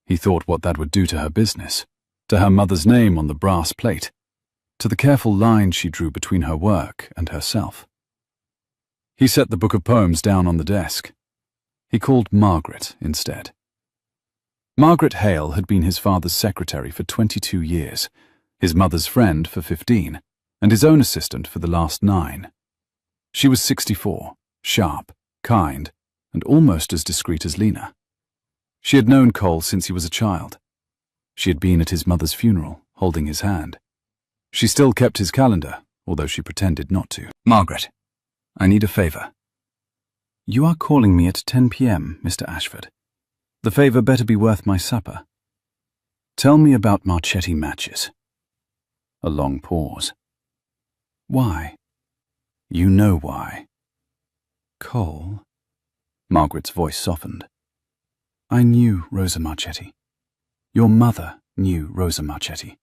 He thought what that would do to her business, to her mother's name on the brass plate, to the careful line she drew between her work and herself. He set the book of poems down on the desk. He called Margaret instead. Margaret Hale had been his father's secretary for 22 years, his mother's friend for 15, and his own assistant for the last 9. She was 64, sharp, kind, and almost as discreet as Lena. She had known Cole since he was a child. She had been at his mother's funeral, holding his hand. She still kept his calendar, although she pretended not to. "Margaret, I need a favor." "You are calling me at 10 p.m., Mr. Ashford. The favor better be worth my supper. Tell me about Marchetti matches." A long pause. "Why?" "You know why." "Cole." Margaret's voice softened. "I knew Rosa Marchetti. Your mother knew Rosa Marchetti.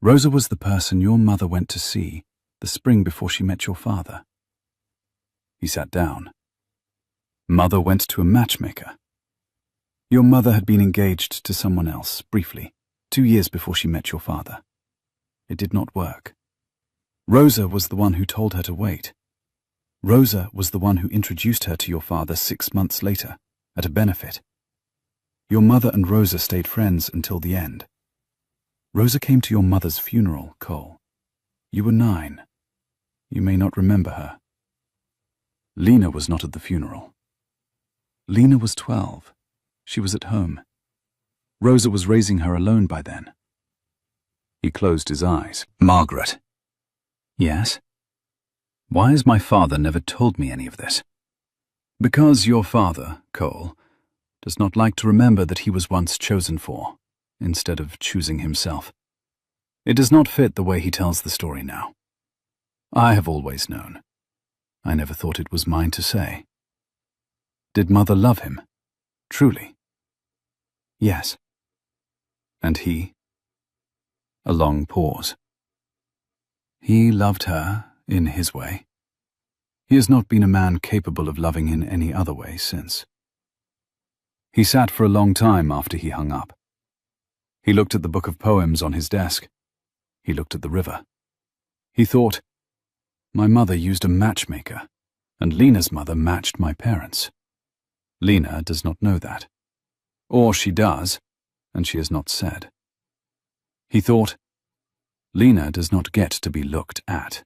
Rosa was the person your mother went to see the spring before she met your father." He sat down. "Mother went to a matchmaker. Your mother had been engaged to someone else, briefly, 2 years before she met your father. It did not work. Rosa was the one who told her to wait. Rosa was the one who introduced her to your father 6 months later, at a benefit. Your mother and Rosa stayed friends until the end. Rosa came to your mother's funeral, Cole. You were 9. You may not remember her. Lena was not at the funeral. Lena was 12. She was at home. Rosa was raising her alone by then." He closed his eyes. "Margaret." "Yes?" "Why has my father never told me any of this?" "Because your father, Cole, does not like to remember that he was once chosen for, instead of choosing himself. It does not fit the way he tells the story now. I have always known. I never thought it was mine to say." "Did Mother love him? Truly?" "Yes." "And he?" A long pause. "He loved her in his way. He has not been a man capable of loving in any other way since." He sat for a long time after he hung up. He looked at the book of poems on his desk. He looked at the river. He thought, my mother used a matchmaker, and Lena's mother matched my parents. Lena does not know that. Or she does, and she has not said. He thought, Lena does not get to be looked at,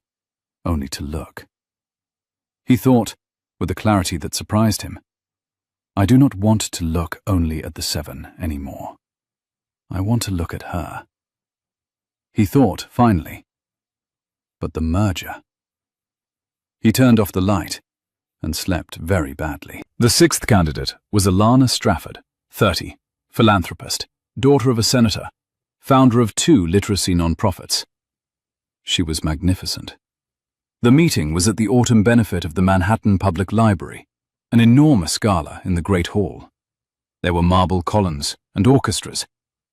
only to look. He thought, with a clarity that surprised him, I do not want to look only at the 7 anymore. I want to look at her. He thought, finally, but the merger. He turned off the light and slept very badly. The 6th candidate was Alana Strafford, 30, philanthropist, daughter of a senator, founder of 2 literacy non-profits. She was magnificent. The meeting was at the autumn benefit of the Manhattan Public Library, an enormous gala in the Great Hall. There were marble columns and orchestras,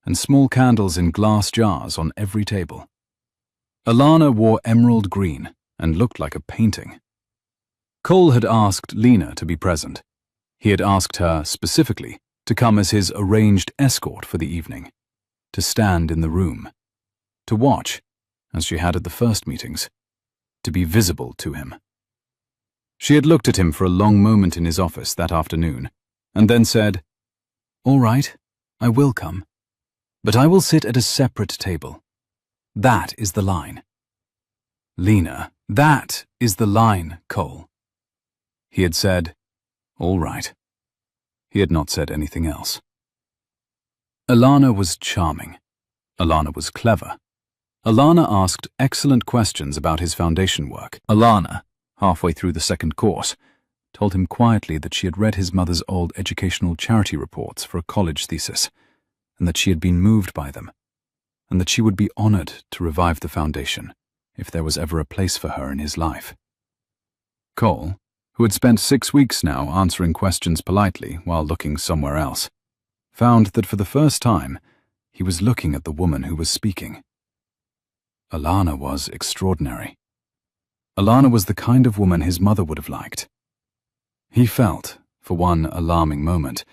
and small candles in glass jars on every table. Alana wore emerald green and looked like a painting. Cole had asked Lena to be present. He had asked her, specifically, to come as his arranged escort for the evening, to stand in the room, to watch, as she had at the first meetings, to be visible to him. She had looked at him for a long moment in his office that afternoon, and then said, "All right, I will come, but I will sit at a separate table. That is the line." "Lena, that is the line, Cole." He had said, "All right." He had not said anything else. Alana was charming. Alana was clever. Alana asked excellent questions about his foundation work. Alana, halfway through the second course, told him quietly that she had read his mother's old educational charity reports for a college thesis, and that she had been moved by them, and that she would be honored to revive the foundation if there was ever a place for her in his life. Cole, who had spent 6 weeks now answering questions politely while looking somewhere else, found that for the first time he was looking at the woman who was speaking. Alana was extraordinary. Alana was the kind of woman his mother would have liked. He felt, for one alarming moment,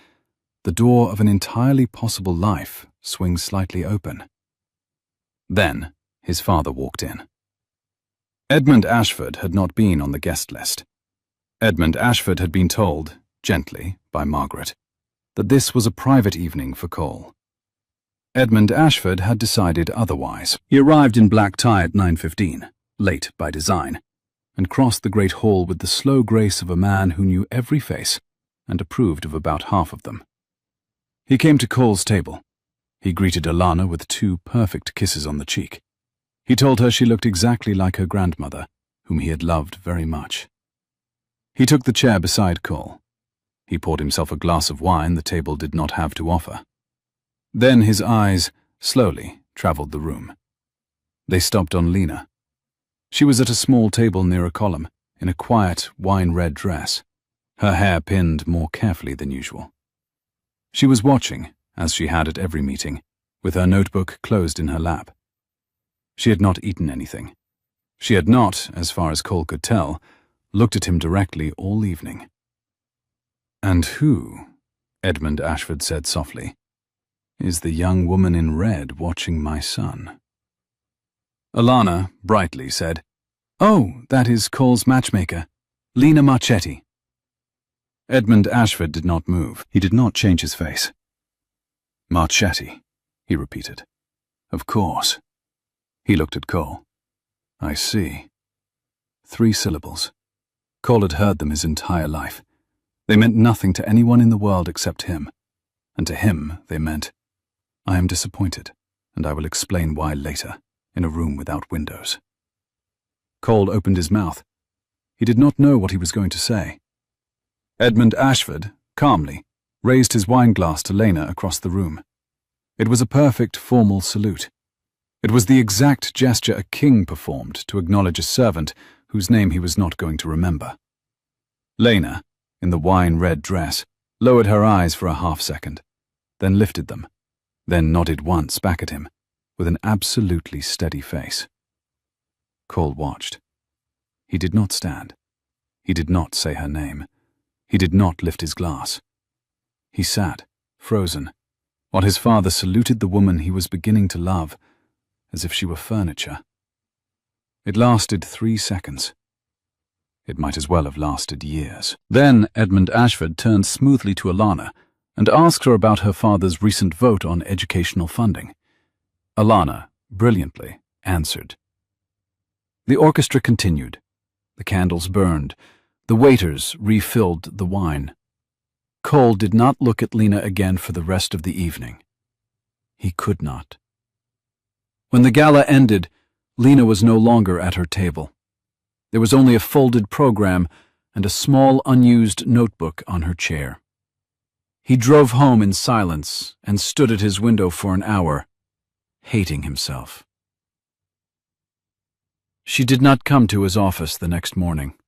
the door of an entirely possible life swing slightly open. Then his father walked in. Edmund Ashford had not been on the guest list. Edmund Ashford had been told, gently, by Margaret, that this was a private evening for Cole. Edmund Ashford had decided otherwise. He arrived in black tie at 9:15, late by design, and crossed the great hall with the slow grace of a man who knew every face and approved of about half of them. He came to Cole's table. He greeted Alana with 2 perfect kisses on the cheek. He told her she looked exactly like her grandmother, whom he had loved very much. He took the chair beside Cole. He poured himself a glass of wine the table did not have to offer. Then his eyes, slowly, traveled the room. They stopped on Lena. She was at a small table near a column, in a quiet, wine-red dress, her hair pinned more carefully than usual. She was watching, as she had at every meeting, with her notebook closed in her lap. She had not eaten anything. She had not, as far as Cole could tell, looked at him directly all evening. "And who," Edmund Ashford said softly, "is the young woman in red watching my son?" Alana, brightly, said, "Oh, that is Cole's matchmaker, Lena Marchetti." Edmund Ashford did not move. He did not change his face. "Marchetti," he repeated. "Of course." He looked at Cole. "I see." 3 syllables. Cole had heard them his entire life. They meant nothing to anyone in the world except him. And to him they meant, "I am disappointed, and I will explain why later, in a room without windows." Cole opened his mouth. He did not know what he was going to say. Edmund Ashford, calmly, raised his wineglass to Lena across the room. It was a perfect formal salute. It was the exact gesture a king performed to acknowledge a servant whose name he was not going to remember. Lena, in the wine-red dress, lowered her eyes for a half-second, then lifted them, then nodded once back at him, with an absolutely steady face. Cole watched. He did not stand. He did not say her name. He did not lift his glass. He sat, frozen, while his father saluted the woman he was beginning to love, as if she were furniture. It lasted 3 seconds. It might as well have lasted years. Then Edmund Ashford turned smoothly to Alana and asked her about her father's recent vote on educational funding. Alana, brilliantly, answered. The orchestra continued. The candles burned. The waiters refilled the wine. Cole did not look at Lena again for the rest of the evening. He could not. When the gala ended, Lena was no longer at her table. There was only a folded program and a small unused notebook on her chair. He drove home in silence and stood at his window for an hour, hating himself. She did not come to his office the next morning.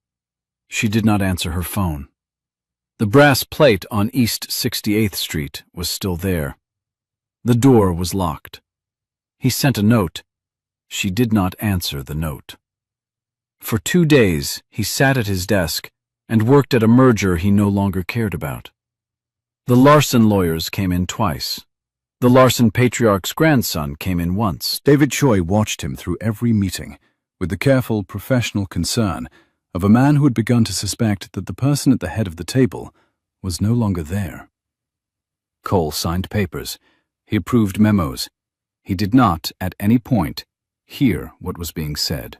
She did not answer her phone. The brass plate on East 68th Street was still there. The door was locked. He sent a note. She did not answer the note. For 2 days, he sat at his desk and worked at a merger he no longer cared about. The Larson lawyers came in twice. The Larson patriarch's grandson came in once. David Choi watched him through every meeting with the careful, professional concern of a man who had begun to suspect that the person at the head of the table was no longer there. Cole signed papers. He approved memos. He did not, at any point, hear what was being said.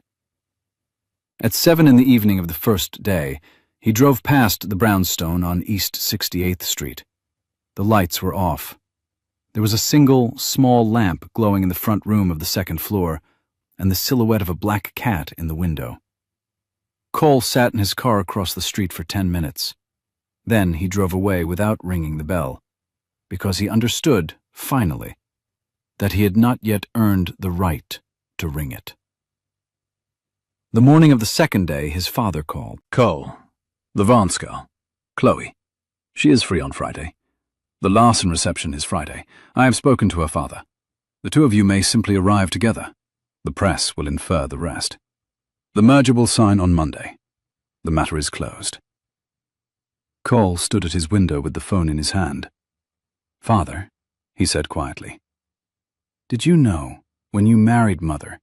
At 7 in the evening of the first day, he drove past the brownstone on East 68th Street. The lights were off. There was a single, small lamp glowing in the front room of the second floor, and the silhouette of a black cat in the window. Cole sat in his car across the street for 10 minutes. Then he drove away without ringing the bell, because he understood, finally, that he had not yet earned the right to ring it. The morning of the second day, his father called. Cole, the Vance girl, Chloe. She is free on Friday. The Larson reception is Friday. I have spoken to her father. The two of you may simply arrive together. The press will infer the rest. The merger will sign on Monday. The matter is closed. Cole stood at his window with the phone in his hand. "Father," he said quietly, "did you know, when you married Mother,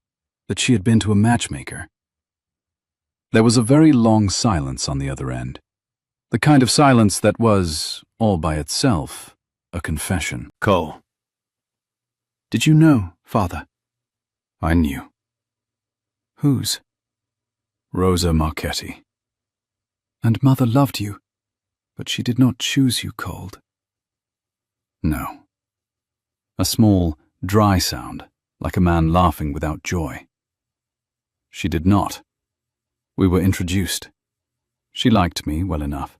that she had been to a matchmaker?" There was a very long silence on the other end, the kind of silence that was, all by itself, a confession. Cole. "Did you know, Father?" I knew. "Whose?" Rosa Marchetti. "And Mother loved you, but she did not choose you, Cold." No. A small, dry sound, like a man laughing without joy. "She did not. We were introduced. She liked me well enough.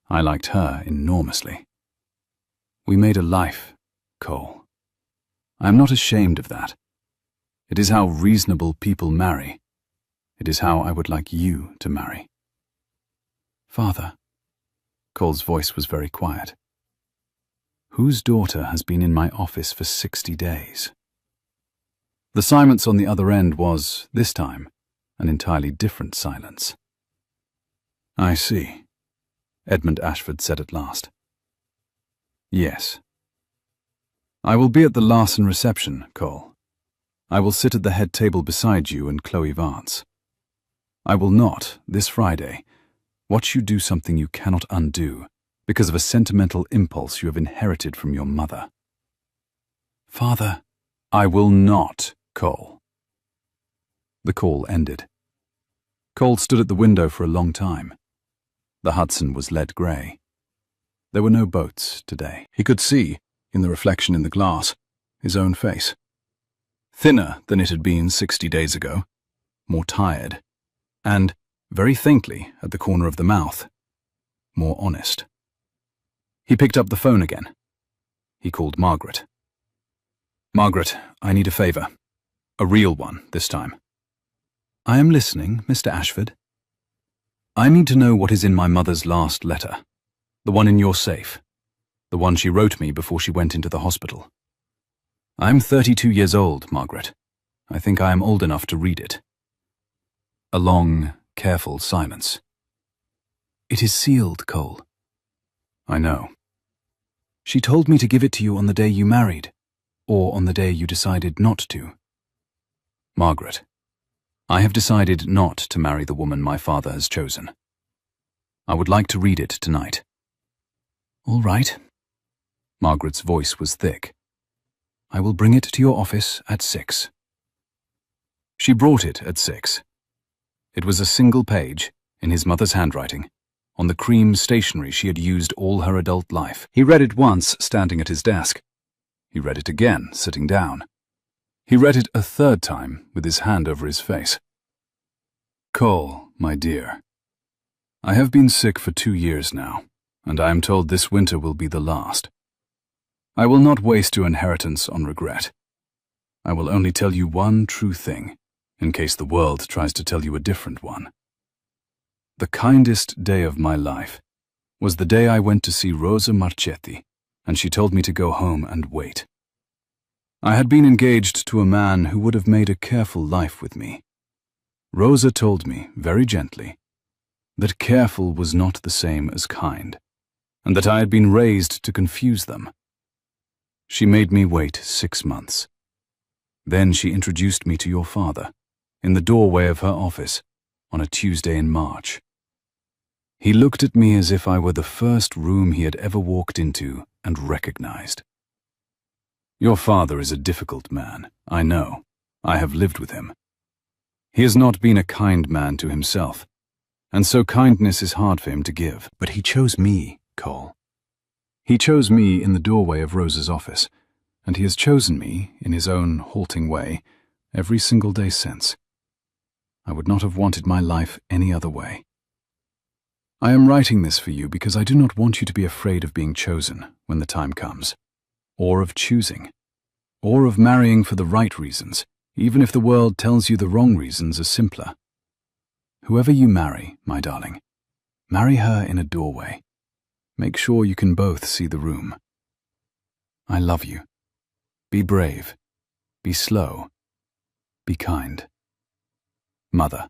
I liked her enormously. We made a life, Cole. I am not ashamed of that. It is how reasonable people marry. It is how I would like you to marry." "Father," Cole's voice was very quiet, "whose daughter has been in my office for 60 days? The silence on the other end was, this time, an entirely different silence. "I see," Edmund Ashford said at last. "Yes. I will be at the Larson reception, Cole. I will sit at the head table beside you and Chloe Vance. I will not, this Friday, watch you do something you cannot undo because of a sentimental impulse you have inherited from your mother." "Father," "I will not, Cole." The call ended. Cole stood at the window for a long time. The Hudson was lead grey. There were no boats today. He could see, in the reflection in the glass, his own face. Thinner than it had been 60 days ago, more tired, and, very faintly at the corner of the mouth, more honest. He picked up the phone again. He called Margaret. "Margaret, I need a favor. A real one, this time." "I am listening, Mr. Ashford." "I need to know what is in my mother's last letter. The one in your safe. The one she wrote me before she went into the hospital. I am 32 years old, Margaret. I think I am old enough to read it." A long, careful silence. "It is sealed, Cole." "I know." "She told me to give it to you on the day you married, or on the day you decided not to." "Margaret, I have decided not to marry the woman my father has chosen. I would like to read it tonight." "All right." Margaret's voice was thick. "I will bring it to your office at 6. She brought it at 6. It was a single page, in his mother's handwriting, on the cream stationery she had used all her adult life. He read it once, standing at his desk. He read it again, sitting down. He read it a third time, with his hand over his face. "Cole, my dear, I have been sick for 2 years now, and I am told this winter will be the last. I will not waste your inheritance on regret. I will only tell you one true thing, in case the world tries to tell you a different one. The kindest day of my life was the day I went to see Rosa Marchetti, and she told me to go home and wait. I had been engaged to a man who would have made a careful life with me. Rosa told me, very gently, that careful was not the same as kind, and that I had been raised to confuse them. She made me wait 6 months. Then she introduced me to your father, in the doorway of her office, on a Tuesday in March. He looked at me as if I were the first room he had ever walked into and recognized. Your father is a difficult man, I know. I have lived with him. He has not been a kind man to himself, and so kindness is hard for him to give. But he chose me, Cole. He chose me in the doorway of Rosa's office, and he has chosen me, in his own halting way, every single day since. I would not have wanted my life any other way. I am writing this for you because I do not want you to be afraid of being chosen when the time comes, or of choosing, or of marrying for the right reasons, even if the world tells you the wrong reasons are simpler. Whoever you marry, my darling, marry her in a doorway. Make sure you can both see the room. I love you. Be brave. Be slow. Be kind. Mother.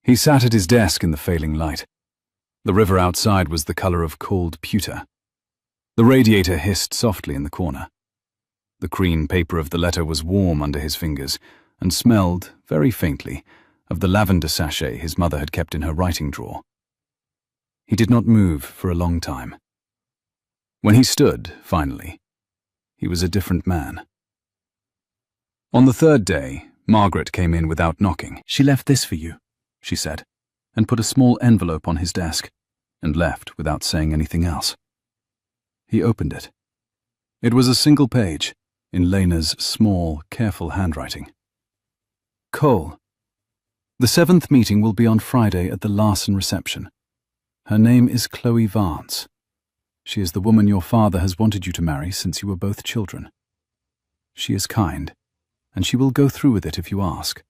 He sat at his desk in the failing light. The river outside was the color of cold pewter. The radiator hissed softly in the corner. The cream paper of the letter was warm under his fingers and smelled, very faintly, of the lavender sachet his mother had kept in her writing drawer. He did not move for a long time. When he stood, finally, he was a different man. On the third day, Margaret came in without knocking. She left this for you, she said, and put a small envelope on his desk, and left without saying anything else. He opened it. It was a single page, in Lena's small, careful handwriting. Cole. The 7th meeting will be on Friday at the Larson reception. Her name is Chloe Vance. She is the woman your father has wanted you to marry since you were both children. She is kind, and she will go through with it if you ask.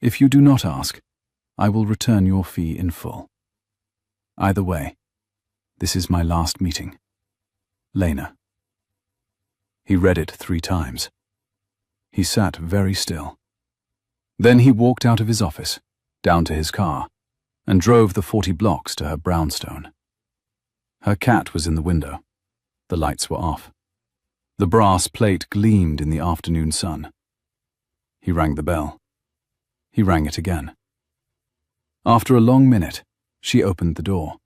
If you do not ask, I will return your fee in full. Either way, this is my last meeting. Lena. He read it 3 times. He sat very still. Then he walked out of his office, down to his car, and drove the 40 blocks to her brownstone. Her cat was in the window. The lights were off. The brass plate gleamed in the afternoon sun. He rang the bell. He rang it again. After a long minute, she opened the door.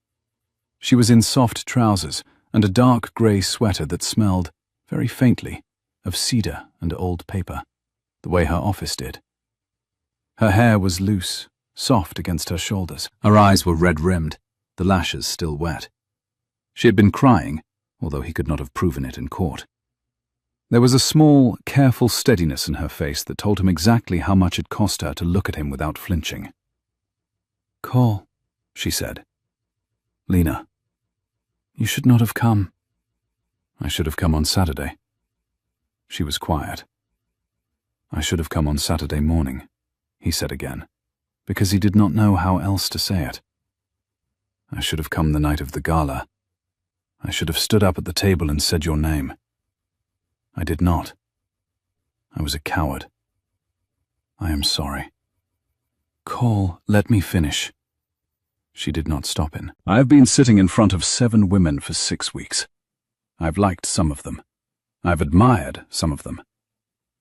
She was in soft trousers and a dark grey sweater that smelled, very faintly, of cedar and old paper, the way her office did. Her hair was loose, soft against her shoulders. Her eyes were red-rimmed, the lashes still wet. She had been crying, although he could not have proven it in court. There was a small, careful steadiness in her face that told him exactly how much it cost her to look at him without flinching. Cole, she said. Lena, you should not have come. I should have come on Saturday. She was quiet. I should have come on Saturday morning, he said again, because he did not know how else to say it. I should have come the night of the gala. I should have stood up at the table and said your name. I did not. I was a coward. I am sorry. Cole, let me finish. She did not stop him. I have been sitting in front of 7 women for 6 weeks. I've liked some of them. I've admired some of them.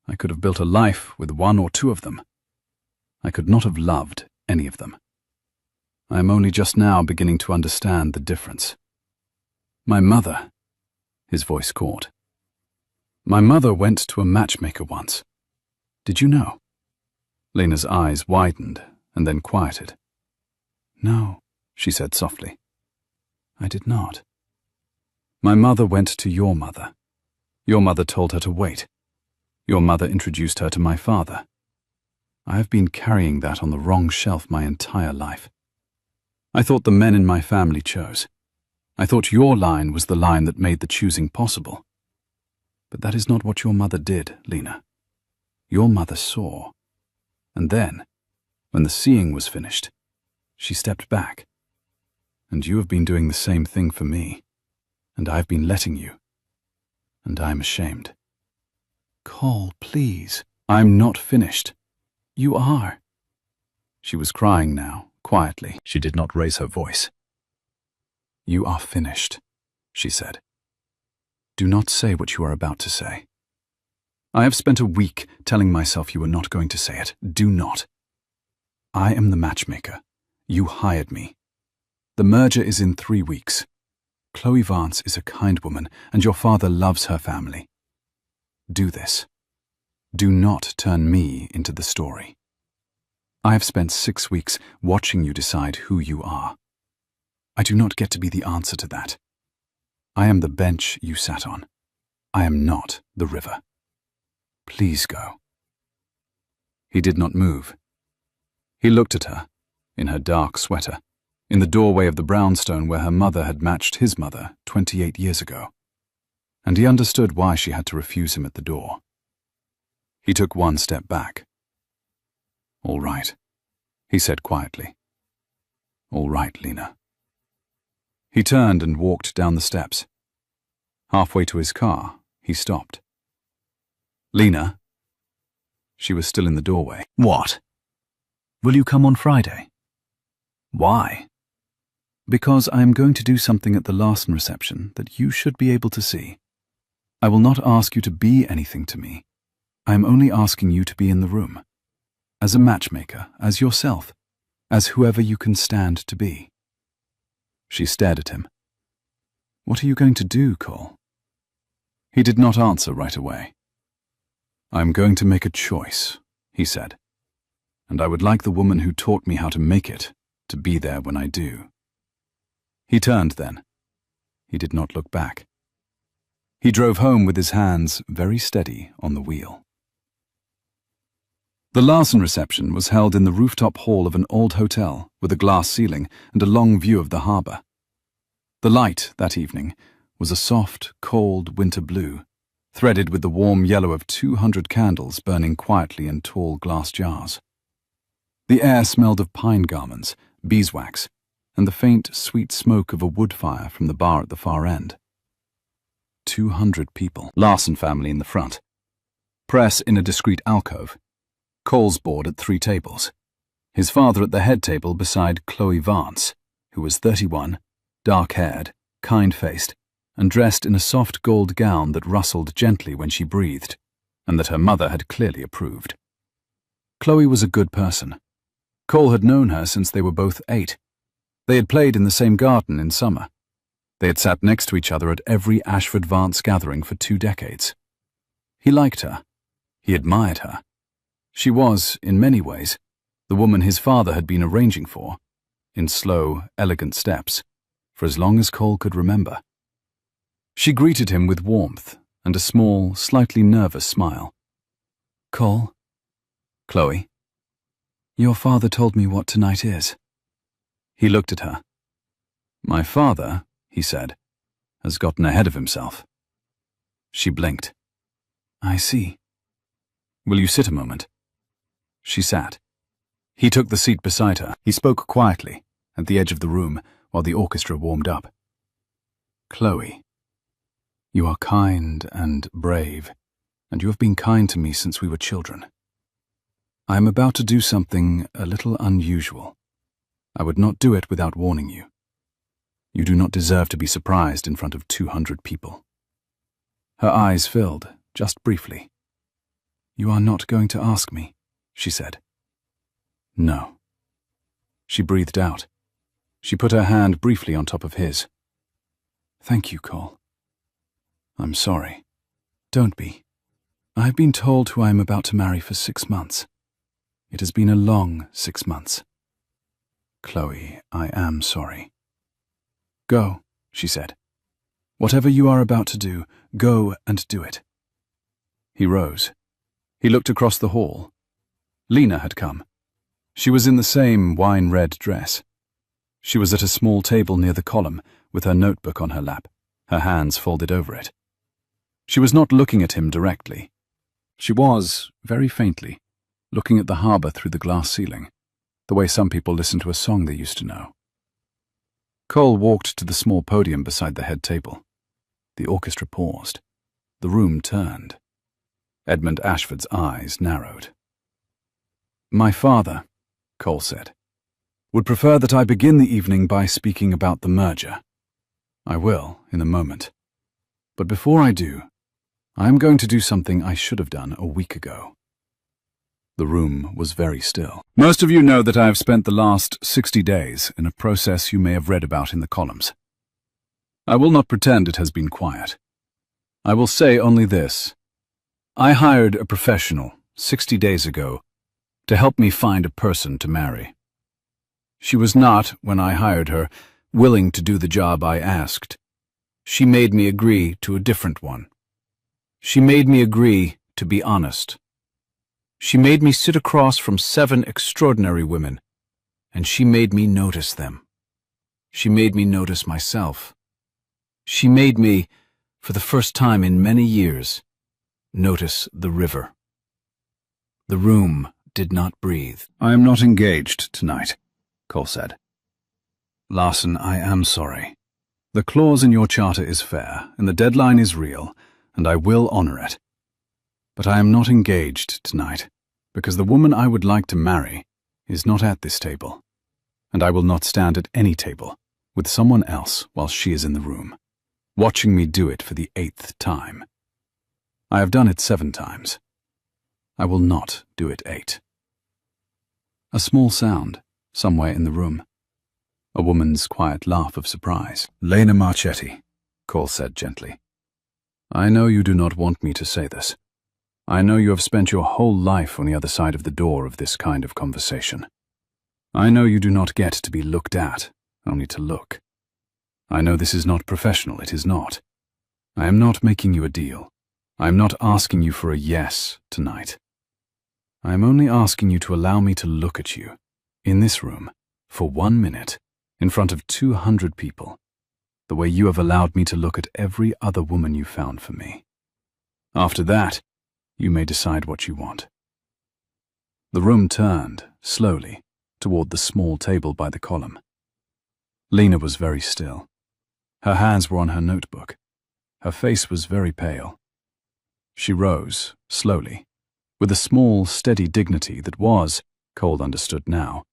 I could have built a life with 1 or 2 of them. I could not have loved any of them. I am only just now beginning to understand the difference. My mother, his voice caught. My mother went to a matchmaker once. Did you know? Lena's eyes widened and then quieted. No, she said softly. I did not. My mother went to your mother. Your mother told her to wait. Your mother introduced her to my father. I have been carrying that on the wrong shelf my entire life. I thought the men in my family chose. I thought your line was the line that made the choosing possible. But that is not what your mother did, Lena. Your mother saw. And then, when the seeing was finished, she stepped back. And you have been doing the same thing for me. And I've been letting you. And I'm ashamed. Cole, please. I'm not finished. You are. She was crying now, quietly. She did not raise her voice. You are finished, she said. Do not say what you are about to say. I have spent a week telling myself you were not going to say it. Do not. I am the matchmaker. You hired me. The merger is in 3 weeks. Chloe Vance is a kind woman, and your father loves her family. Do this. Do not turn me into the story. I have spent 6 weeks watching you decide who you are. I do not get to be the answer to that. I am the bench you sat on. I am not the river. Please go. He did not move. He looked at her, in her dark sweater, in the doorway of the brownstone where her mother had matched his mother 28 years ago, and he understood why she had to refuse him at the door. He took 1 step back. All right, he said quietly. All right, Lena. He turned and walked down the steps. Halfway to his car, he stopped. Lena. She was still in the doorway. What? Will you come on Friday? Why? Because I am going to do something at the Larson reception that you should be able to see. I will not ask you to be anything to me. I am only asking you to be in the room. As a matchmaker, as yourself, as whoever you can stand to be. She stared at him. What are you going to do, Cole? He did not answer right away. I'm going to make a choice, he said. And I would like the woman who taught me how to make it to be there when I do. He turned then. He did not look back. He drove home with his hands very steady on the wheel. The Larson reception was held in the rooftop hall of an old hotel with a glass ceiling and a long view of the harbour. The light that evening was a soft, cold winter blue, threaded with the warm yellow of 200 candles burning quietly in tall glass jars. The air smelled of pine garments, beeswax, and the faint, sweet smoke of a wood fire from the bar at the far end. 200 people. Larson family in the front. Press in a discreet alcove. Cole's board at 3 tables. His father at the head table beside Chloe Vance, who was 31, dark-haired, kind-faced, and dressed in a soft gold gown that rustled gently when she breathed, and that her mother had clearly approved. Chloe was a good person. Cole had known her since they were both 8. They had played in the same garden in summer. They had sat next to each other at every Ashford Vance gathering for 2 decades. He liked her. He admired her. She was, in many ways, the woman his father had been arranging for, in slow, elegant steps, for as long as Cole could remember. She greeted him with warmth and a small, slightly nervous smile. Cole? Chloe? Your father told me what tonight is. He looked at her. My father, he said, has gotten ahead of himself. She blinked. I see. Will you sit a moment? She sat. He took the seat beside her. He spoke quietly, at the edge of the room, while the orchestra warmed up. Chloe, you are kind and brave, and you have been kind to me since we were children. I am about to do something a little unusual. I would not do it without warning you. You do not deserve to be surprised in front of 200 people. Her eyes filled, just briefly. You are not going to ask me, she said. No. She breathed out. She put her hand briefly on top of his. Thank you, Cole. I'm sorry. Don't be. I have been told who I am about to marry for 6 months. It has been a long 6 months. Chloe, I am sorry. Go, she said. Whatever you are about to do, go and do it. He rose. He looked across the hall. Lena had come. She was in the same wine-red dress. She was at a small table near the column, with her notebook on her lap, her hands folded over it. She was not looking at him directly. She was, very faintly, looking at the harbour through the glass ceiling, the way some people listen to a song they used to know. Cole walked to the small podium beside the head table. The orchestra paused. The room turned. Edmund Ashford's eyes narrowed. My father, Cole said, would prefer that I begin the evening by speaking about the merger. I will, in a moment. But before I do, I am going to do something I should have done a week ago. The room was very still. Most of you know that I have spent the last 60 days in a process you may have read about in the columns. I will not pretend it has been quiet. I will say only this. I hired a professional 60 days ago to help me find a person to marry. She was not, when I hired her, willing to do the job I asked. She made me agree to a different one. She made me agree to be honest. She made me sit across from 7 extraordinary women, and she made me notice them. She made me notice myself. She made me, for the first time in many years, notice the river. The room did not breathe. I am not engaged tonight, Cole said. Larson, I am sorry. The clause in your charter is fair, and the deadline is real, and I will honor it. But I am not engaged tonight, because the woman I would like to marry is not at this table, and I will not stand at any table with someone else while she is in the room, watching me do it for the 8th time. I have done it 7 times. I will not do it 8. A small sound, somewhere in the room. A woman's quiet laugh of surprise. Lena Marchetti, Cole said gently. I know you do not want me to say this. I know you have spent your whole life on the other side of the door of this kind of conversation. I know you do not get to be looked at, only to look. I know this is not professional, it is not. I am not making you a deal. I am not asking you for a yes tonight. I am only asking you to allow me to look at you, in this room, for 1 minute, in front of 200 people, the way you have allowed me to look at every other woman you found for me. After that, you may decide what you want. The room turned, slowly, toward the small table by the column. Lena was very still. Her hands were on her notebook. Her face was very pale. She rose, slowly, with a small, steady dignity that was, Cole understood now,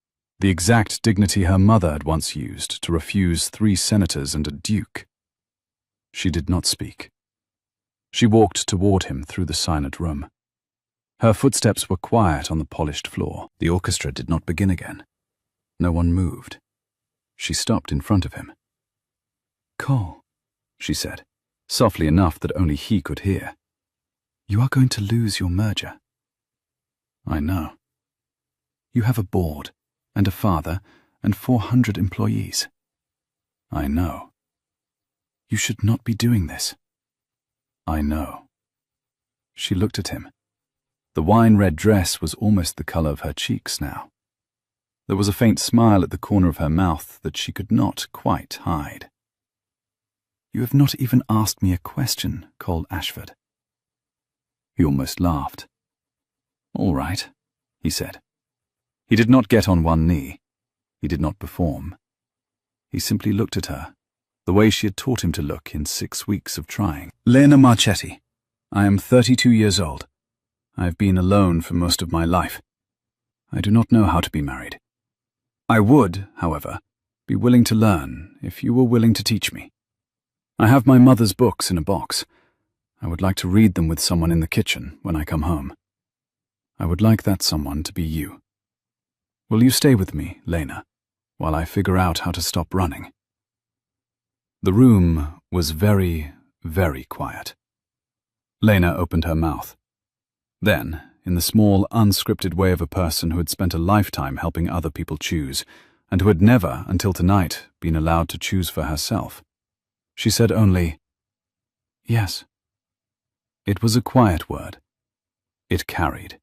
the exact dignity her mother had once used to refuse 3 senators and a duke. She did not speak. She walked toward him through the silent room. Her footsteps were quiet on the polished floor. The orchestra did not begin again. No one moved. She stopped in front of him. "Cole," she said, softly enough that only he could hear. "You are going to lose your merger." "I know." "You have a board, and a father, and 400 employees." "I know." "You should not be doing this." "I know." She looked at him. The wine-red dress was almost the color of her cheeks now. There was a faint smile at the corner of her mouth that she could not quite hide. "You have not even asked me a question, Cole Ashford." He almost laughed. "All right," he said. He did not get on one knee. He did not perform. He simply looked at her, the way she had taught him to look in 6 weeks of trying. "Lena Marchetti, I am 32 years old. I have been alone for most of my life. I do not know how to be married. I would, however, be willing to learn if you were willing to teach me. I have my mother's books in a box. I would like to read them with someone in the kitchen when I come home. I would like that someone to be you. Will you stay with me, Lena, while I figure out how to stop running?" The room was very, very quiet. Lena opened her mouth. Then, in the small, unscripted way of a person who had spent a lifetime helping other people choose, and who had never, until tonight, been allowed to choose for herself, she said only, "Yes." It was a quiet word. It carried.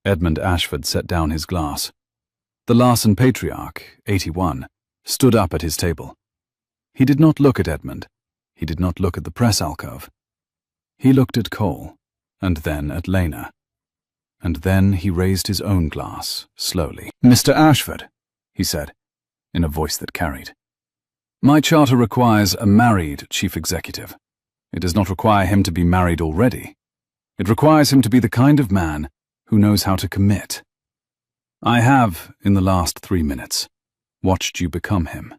Edmund Ashford set down his glass. The Larson patriarch, 81, stood up at his table. He did not look at Edmund. He did not look at the press alcove. He looked at Cole, and then at Lena. And then he raised his own glass, slowly. "Mr. Ashford," he said, in a voice that carried. "My charter requires a married chief executive. It does not require him to be married already. It requires him to be the kind of man who knows how to commit. I have, in the last 3 minutes, watched you become him.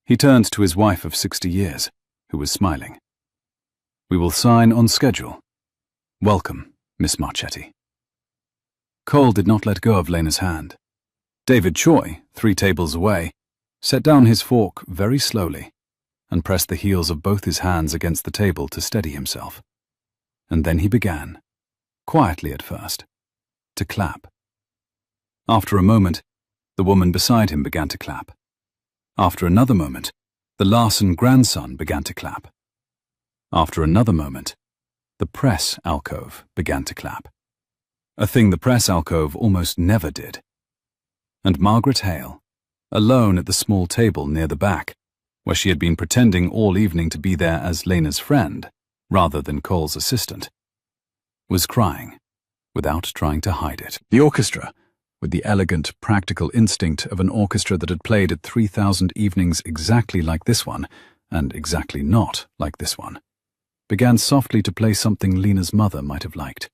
He turned to his wife of 60 years, who was smiling. We will sign on schedule. Welcome, Miss Marchetti. Cole did not let go of Lena's hand. David Choi, 3 tables away, set down his fork very slowly and pressed the heels of both his hands against the table to steady himself. And then he began, quietly at first, to clap. After a moment, the woman beside him began to clap. After another moment, the Larson grandson began to clap. After another moment, the press alcove began to clap, a thing the press alcove almost never did. And Margaret Hale, alone at the small table near the back, where she had been pretending all evening to be there as Lena's friend, rather than Cole's assistant, was crying, without trying to hide it. The orchestra, with the elegant, practical instinct of an orchestra that had played at 3,000 evenings exactly like this one, and exactly not like this one, began softly to play something Lena's mother might have liked.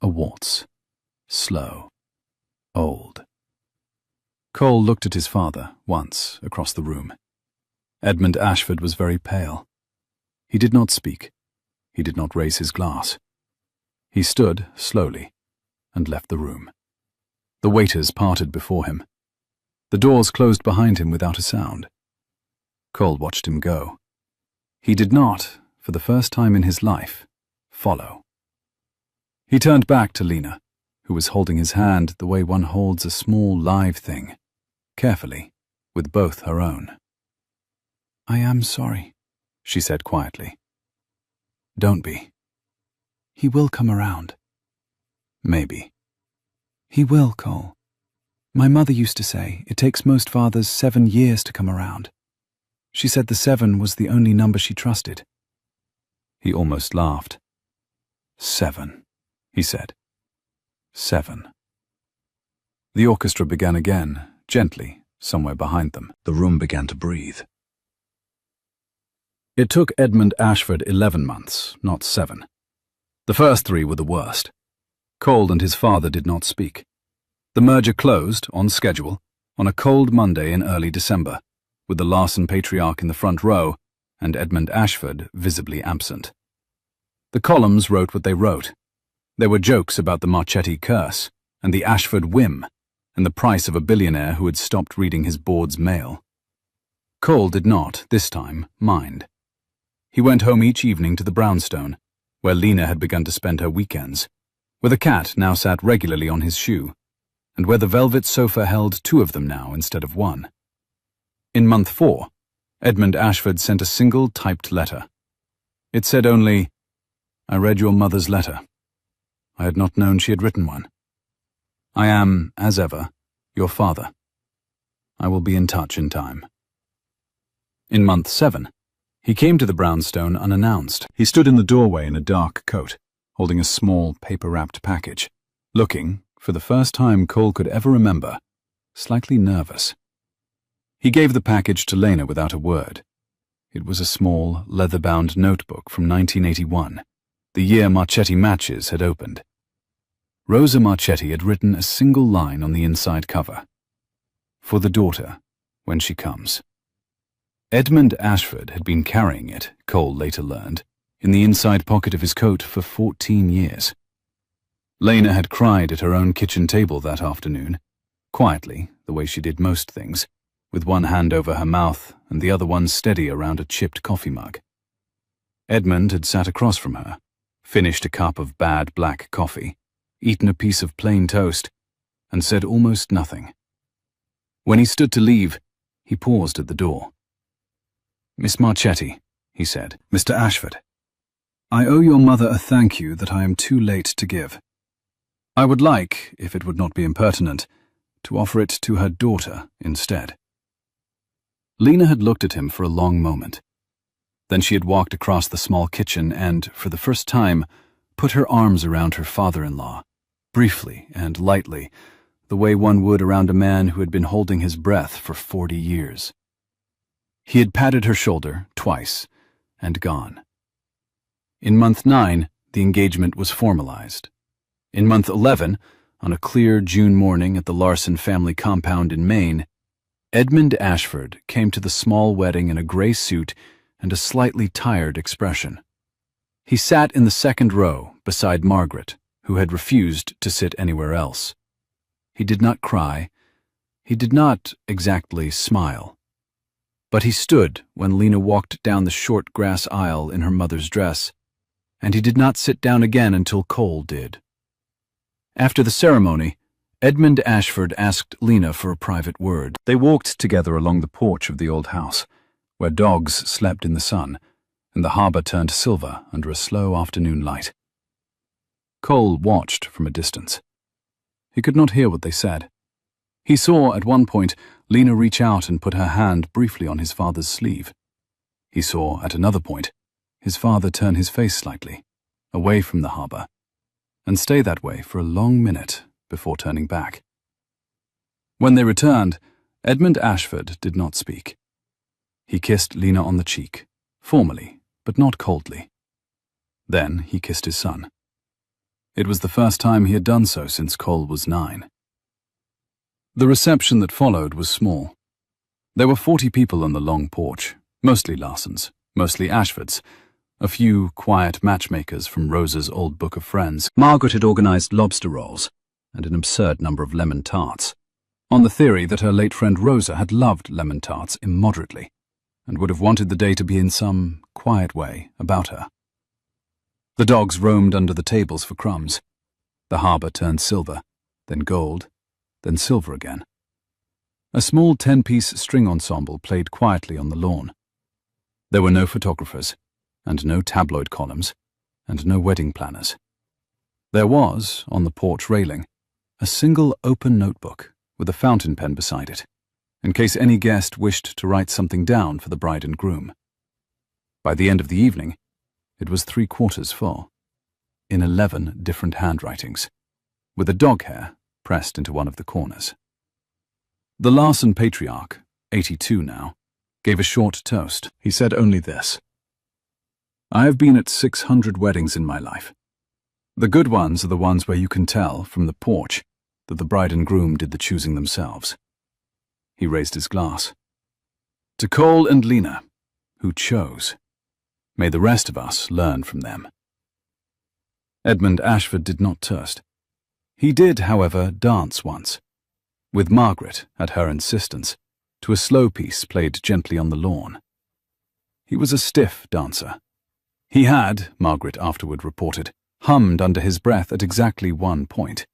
A waltz. Slow. Old. Cole looked at his father once across the room. Edmund Ashford was very pale. He did not speak. He did not raise his glass. He stood slowly and left the room. The waiters parted before him. The doors closed behind him without a sound. Cole watched him go. He did not, for the first time in his life, follow. He turned back to Lena, who was holding his hand the way one holds a small live thing, carefully, with both her own. "I am sorry," she said quietly. "Don't be. He will come around." "Maybe." "He will, Cole. My mother used to say it takes most fathers 7 years to come around. She said the 7 was the only number she trusted." He almost laughed. 7, he said. 7. The orchestra began again, gently, somewhere behind them. The room began to breathe. It took Edmund Ashford 11 months, not 7. The first 3 were the worst. Cole and his father did not speak. The merger closed, on schedule, on a cold Monday in early December, with the Larson patriarch in the front row and Edmund Ashford visibly absent. The columns wrote what they wrote. There were jokes about the Marchetti curse and the Ashford whim and the price of a billionaire who had stopped reading his board's mail. Cole did not, this time, mind. He went home each evening to the brownstone, where Lena had begun to spend her weekends, where the cat now sat regularly on his shoe, and where the velvet sofa held 2 of them now instead of 1. In month 4, Edmund Ashford sent a single typed letter. It said only, "I read your mother's letter. I had not known she had written one. I am, as ever, your father. I will be in touch in time." In month 7, he came to the brownstone unannounced. He stood in the doorway in a dark coat, holding a small paper-wrapped package, looking, for the first time Cole could ever remember, slightly nervous. He gave the package to Lena without a word. It was a small, leather-bound notebook from 1981, the year Marchetti Matches had opened. Rosa Marchetti had written a single line on the inside cover. "For the daughter, when she comes." Edmund Ashford had been carrying it, Cole later learned, in the inside pocket of his coat for 14 years. Lena had cried at her own kitchen table that afternoon, quietly, the way she did most things, with one hand over her mouth and the other one steady around a chipped coffee mug. Edmund had sat across from her, finished a cup of bad black coffee, eaten a piece of plain toast, and said almost nothing. When he stood to leave, he paused at the door. "Miss Marchetti," he said, "Mr. Ashford, I owe your mother a thank you that I am too late to give. I would like, if it would not be impertinent, to offer it to her daughter instead." Lena had looked at him for a long moment. Then she had walked across the small kitchen and, for the first time, put her arms around her father-in-law, briefly and lightly, the way one would around a man who had been holding his breath for 40 years. He had patted her shoulder twice and gone. In month 9, the engagement was formalized. In month 11, on a clear June morning at the Larson family compound in Maine, Edmund Ashford came to the small wedding in a gray suit and a slightly tired expression. He sat in the second row beside Margaret, who had refused to sit anywhere else. He did not cry. He did not exactly smile. But he stood when Lena walked down the short grass aisle in her mother's dress, and he did not sit down again until Cole did. After the ceremony, Edmund Ashford asked Lena for a private word. They walked together along the porch of the old house, where dogs slept in the sun, and the harbour turned silver under a slow afternoon light. Cole watched from a distance. He could not hear what they said. He saw, at one point, Lena reach out and put her hand briefly on his father's sleeve. He saw, at another point, his father turn his face slightly, away from the harbour, and stay that way for a long minute before turning back. When they returned, Edmund Ashford did not speak. He kissed Lena on the cheek, formally, but not coldly. Then he kissed his son. It was the first time he had done so since Cole was 9. The reception that followed was small. There were 40 people on the long porch, mostly Larsons, mostly Ashfords, a few quiet matchmakers from Rosa's old book of friends. Margaret had organized lobster rolls and an absurd number of lemon tarts, on the theory that her late friend Rosa had loved lemon tarts immoderately and would have wanted the day to be in some quiet way about her. The dogs roamed under the tables for crumbs. The harbour turned silver, then gold, then silver again. A small 10-piece string ensemble played quietly on the lawn. There were no photographers, and no tabloid columns, and no wedding planners. There was, on the porch railing, a single open notebook with a fountain pen beside it, in case any guest wished to write something down for the bride and groom. By the end of the evening, it was 3/4 full, in 11 different handwritings, with a dog hair pressed into one of the corners. The Larson patriarch, 82 now, gave a short toast. He said only this: "I have been at 600 weddings in my life. The good ones are the ones where you can tell, from the porch, that the bride and groom did the choosing themselves." He raised his glass. "To Cole and Lena, who chose. May the rest of us learn from them." Edmund Ashford did not toast. He did, however, dance once, with Margaret, at her insistence, to a slow piece played gently on the lawn. He was a stiff dancer. He had, Margaret afterward reported, hummed under his breath at exactly one point,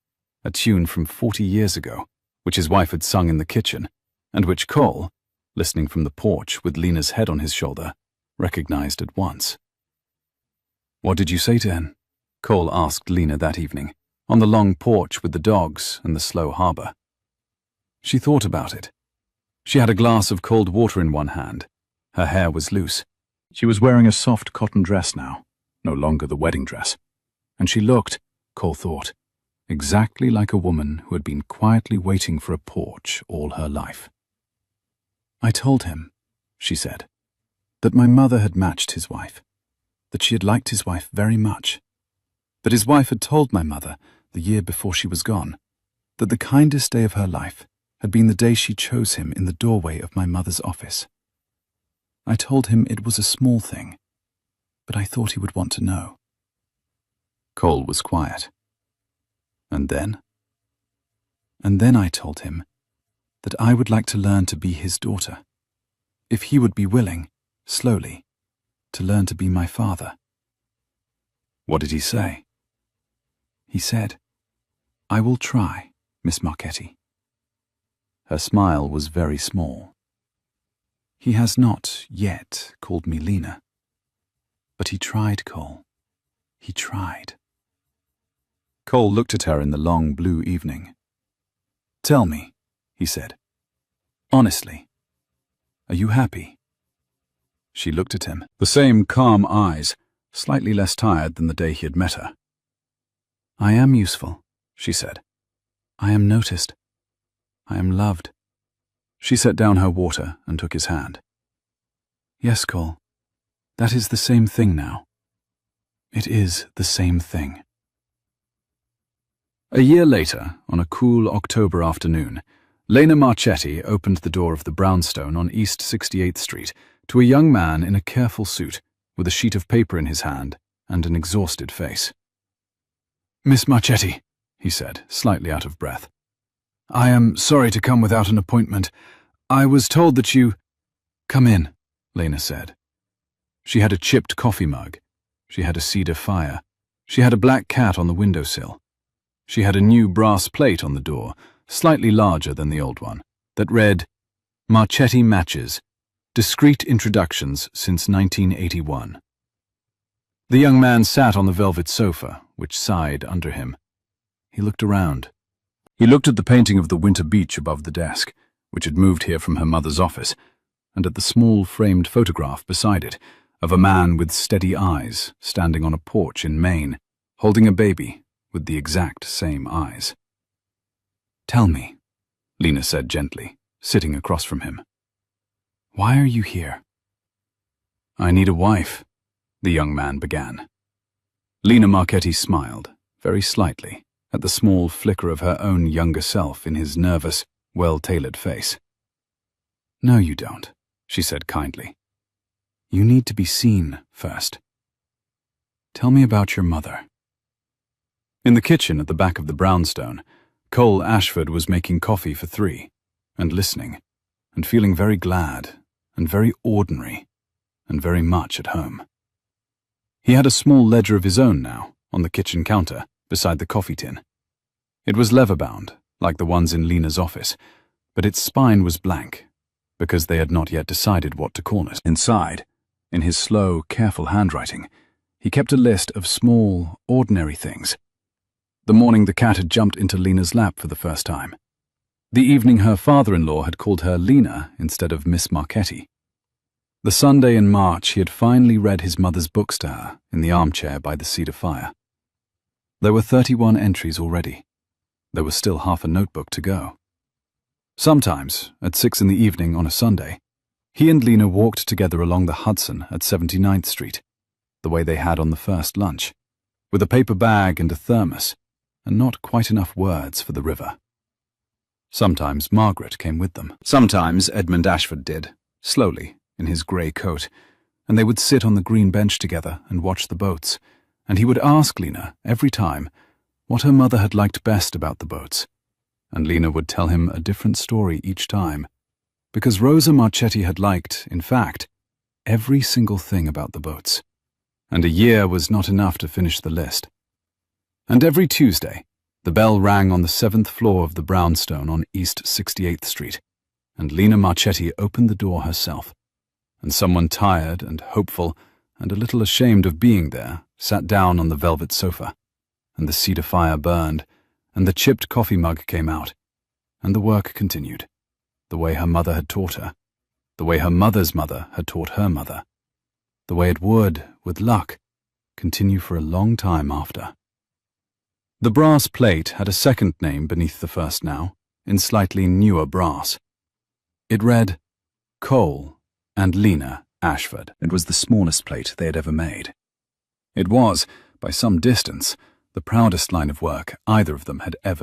a tune from 40 years ago, which his wife had sung in the kitchen, and which Cole, listening from the porch with Lena's head on his shoulder, recognized at once. "What did you say to him?" Cole asked Lena that evening, on the long porch with the dogs and the slow harbour. She thought about it. She had a glass of cold water in one hand. Her hair was loose. She was wearing a soft cotton dress now, no longer the wedding dress, and she looked, Cole thought, exactly like a woman who had been quietly waiting for a porch all her life. "I told him," she said, "that my mother had matched his wife, that she had liked his wife very much, that his wife had told my mother, the year before she was gone, that the kindest day of her life had been the day she chose him in the doorway of my mother's office. I told him it was a small thing, but I thought he would want to know." Cole was quiet. "And then?" "And then I told him that I would like to learn to be his daughter, if he would be willing, slowly, to learn to be my father." "What did he say?" "He said, 'I will try, Miss Marchetti.'" Her smile was very small. "He has not yet called me Lena. But he tried, Cole. He tried." Cole looked at her in the long blue evening. "Tell me," he said, "honestly, are you happy?" She looked at him, the same calm eyes, slightly less tired than the day he had met her. "I am useful," she said. "I am noticed. I am loved." She set down her water and took his hand. "Yes, Cole, that is the same thing now. It is the same thing." A year later, on a cool October afternoon, Lena Marchetti opened the door of the brownstone on East 68th Street to a young man in a careful suit, with a sheet of paper in his hand and an exhausted face. "Miss Marchetti," he said, slightly out of breath. "I am sorry to come without an appointment. I was told that you—" "Come in," Lena said. She had a chipped coffee mug. She had a cedar fire. She had a black cat on the windowsill. She had a new brass plate on the door, slightly larger than the old one, that read, "Marchetti Matches, Discreet Introductions since 1981. The young man sat on the velvet sofa, which sighed under him. He looked around. He looked at the painting of the winter beach above the desk, which had moved here from her mother's office, and at the small framed photograph beside it of a man with steady eyes standing on a porch in Maine, holding a baby with the exact same eyes. "Tell me," Lena said gently, sitting across from him. "Why are you here?" "I need a wife," the young man began. Lena Marchetti smiled, very slightly, at the small flicker of her own younger self in his nervous, well-tailored face. "No, you don't," she said kindly. "You need to be seen first. Tell me about your mother." In the kitchen at the back of the brownstone, Cole Ashford was making coffee for 3, and listening, and feeling very glad, and very ordinary, and very much at home. He had a small ledger of his own now, on the kitchen counter, beside the coffee tin. It was leather-bound, like the ones in Lena's office, but its spine was blank, because they had not yet decided what to call it. Inside, in his slow, careful handwriting, he kept a list of small, ordinary things. The morning the cat had jumped into Lena's lap for the first time. The evening her father-in-law had called her Lena instead of Miss Marchetti. The Sunday in March he had finally read his mother's books to her in the armchair by the cedar fire. There were 31 entries already. There was still half a notebook to go. Sometimes, at 6 in the evening on a Sunday, he and Lena walked together along the Hudson at 79th Street, the way they had on the first lunch, with a paper bag and a thermos, and not quite enough words for the river. Sometimes Margaret came with them. Sometimes Edmund Ashford did, slowly, in his grey coat, and they would sit on the green bench together and watch the boats, and he would ask Lena, every time, what her mother had liked best about the boats, and Lena would tell him a different story each time, because Rosa Marchetti had liked, in fact, every single thing about the boats, and a year was not enough to finish the list. And every Tuesday, the bell rang on the 7th floor of the brownstone on East 68th Street, and Lena Marchetti opened the door herself, and someone tired and hopeful and a little ashamed of being there sat down on the velvet sofa, and the cedar fire burned, and the chipped coffee mug came out, and the work continued, the way her mother had taught her, the way her mother's mother had taught her mother, the way it would, with luck, continue for a long time after. The brass plate had a second name beneath the first now, in slightly newer brass. It read, Cole and Lena Ashford. It was the smallest plate they had ever made. It was, by some distance, the proudest line of work either of them had ever